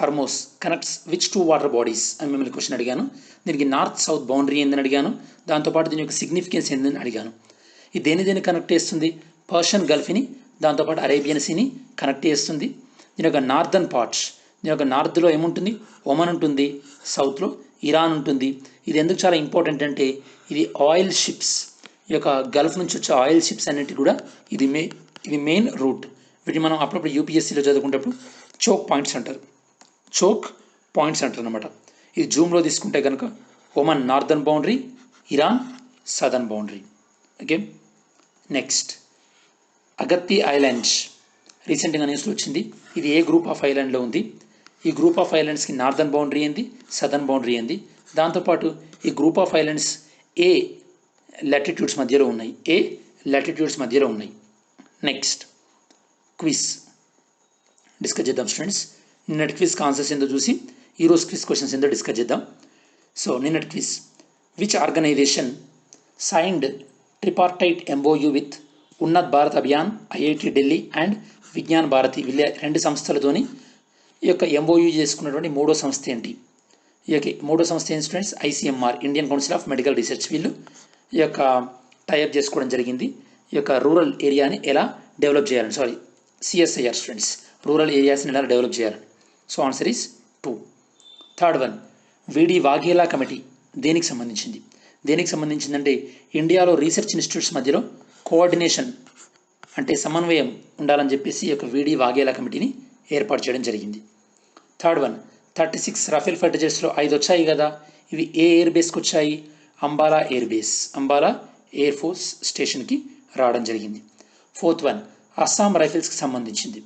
Hormuz connects which 2 water bodies అని మిమ్మల్ని క్వశ్చన్ అడిగాను. దీనికి నార్త్ సౌత్ బౌండరీ ఏందని అడిగాను, దాంతోపాటు దీని యొక్క సిగ్నిఫికెన్స్ ఏందని అడిగాను. ఇది దేని కనెక్ట్ చేస్తుంది? పర్షియన్ గల్ఫ్ని దాంతోపాటు అరేబియన్ సీని కనెక్ట్ చేస్తుంది. దీని యొక్క నార్దర్న్ పార్ట్స్, దీని యొక్క నార్త్లో ఏముంటుంది? ఒమన్ ఉంటుంది, సౌత్లో ఇరాన్ ఉంటుంది. ఇది ఎందుకు చాలా ఇంపార్టెంట్ అంటే ఇది ఆయిల్ షిప్స్, ఈ యొక్క గల్ఫ్ నుంచి వచ్చే ఆయిల్ షిప్స్ అన్నిటి కూడా ఇది మెయిన్ రూట్. వీటిని మనం అప్పుడప్పుడు UPSCలో చదువుకునేటప్పుడు చోక్ పాయింట్స్ అంటారు అనమాట. ఇది జూమ్లో తీసుకుంటే కనుక Oman northern boundary, Iran southern boundary. Okay, next Agatti islands రీసెంట్గా న్యూస్లో వచ్చింది. ఇది ఏ గ్రూప్ ఆఫ్ ఐలాండ్లో ఉంది? ఈ గ్రూప్ ఆఫ్ ఐలాండ్స్కి నార్దర్న్ బౌండరీ ఏంది, సదర్న్ బౌండరీ ఏంది, దాంతోపాటు ఈ గ్రూప్ ఆఫ్ ఐలాండ్స్ ఏ లాటిట్యూడ్స్ మధ్యలో ఉన్నాయి. నెక్స్ట్ క్విజ్ డిస్కస్ చేద్దాం స్టూడెంట్స్. నిన్నటి క్విజ్ ఆన్సర్స్ ఏందో చూసి ఈరోజు క్విజ్ క్వశ్చన్స్ ఏందో డిస్కస్ చేద్దాం. సో నిన్నటి quiz, which organisation signed tripartite MOU with Unnat Bharat Abhiyan, IIT Delhi and Vigyan Bharati వీళ్ళ 2 సంస్థలతోని ఈ యొక్క MOU చేసుకున్నటువంటి 3వ సంస్థ ఏంటి? ఈ యొక్క మూడో సంస్థ ఏంటి students, ICMR, Indian council of medical research. వీళ్ళు ఈ యొక్క టైఅప్ చేసుకోవడం జరిగింది. ఈ యొక్క రూరల్ ఏరియాని ఎలా డెవలప్ చేయాలని, సారీ సిఎస్ఐఆర్ స్టూడెంట్స్, రూరల్ ఏరియాస్ని ఎలా డెవలప్ చేయాలని. So answer is 2. Third one, విడి వాఘేలా కమిటీ దేనికి సంబంధించింది? దేనికి సంబంధించిందంటే ఇండియాలో రీసెర్చ్ ఇన్స్టిట్యూట్స్ మధ్యలో కోఆర్డినేషన్ అంటే సమన్వయం ఉండాలని చెప్పేసి ఈ యొక్క విడి వాఘేలా కమిటీని ఏర్పాటు చేయడం జరిగింది. థర్డ్ వన్, 36 రఫేల్ ఫైటర్ జెట్స్లో 5 వచ్చాయి కదా, ఇవి ఏ ఎయిర్ బేస్కి వచ్చాయి? Ambala air base, Ambala air force స్టేషన్కి రావడం జరిగింది. ఫోర్త్ వన్, అస్సాం రైఫిల్స్కి సంబంధించింది.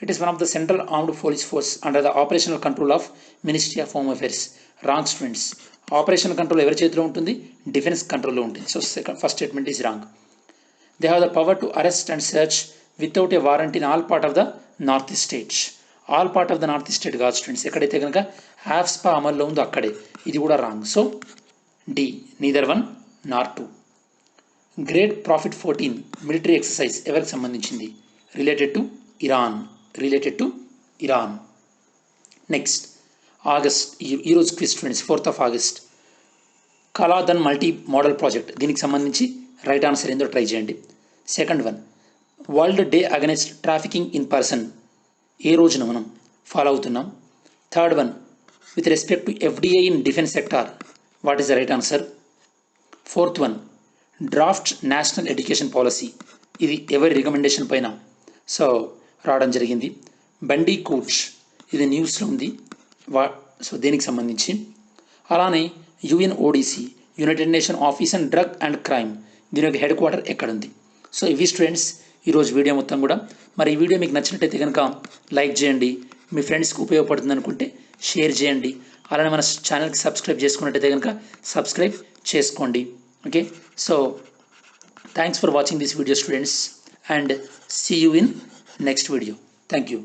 It is one of the central armed police force under the operational control of ministry of home affairs. Wrong students, operational control ఎవరి చేతిలో ఉంటుంది? డిఫెన్స్ కంట్రోల్లో ఉంటుంది. So first statement is wrong. They have the power to arrest and search without a warrant in all part of the north east states. All part of the north east state కాదు students, ఎక్కడైతే కనుక హ్యాఫ్స్పా అమల్లో ఉందో అక్కడే. ఇది కూడా wrong. So D, neither 1 నార్ 2. Great profit 14 military exercise ఎవరికి సంబంధించింది? Related to Iran, related to Iran. Next August, ఈరోజు quiz students, 4th August, Kaladan multi modal project, దీనికి సంబంధించి రైట్ ఆన్సర్ ఏందో ట్రై చేయండి. Second one, world day against trafficking in person ఏ రోజున మనం ఫాలో అవుతున్నాం? Third one, with respect to FDI in defence sector, what is the right answer? Fourth one, draft national education policy, ఇది ఎవరి recommendation పైన so రావడం జరిగింది? బండి కూచ్, ఇది న్యూస్లో ఉంది. సో దేనికి సంబంధించి? అలానే UNODC, United nation office and drug and crime, దీని యొక్క హెడ్ క్వార్టర్ ఎక్కడుంది? సో ఇవి స్టూడెంట్స్ ఈరోజు వీడియో మొత్తం కూడా. మరి ఈ వీడియో మీకు నచ్చినట్టయితే కనుక లైక్ చేయండి, మీ ఫ్రెండ్స్కి ఉపయోగపడుతుంది అనుకుంటే షేర్ చేయండి. అలానే మన ఛానల్కి సబ్స్క్రైబ్ చేసుకున్నట్టయితే కనుక సబ్స్క్రైబ్ చేసుకోండి. Okay, so thanks for watching this video students and see you in next video. Thank you.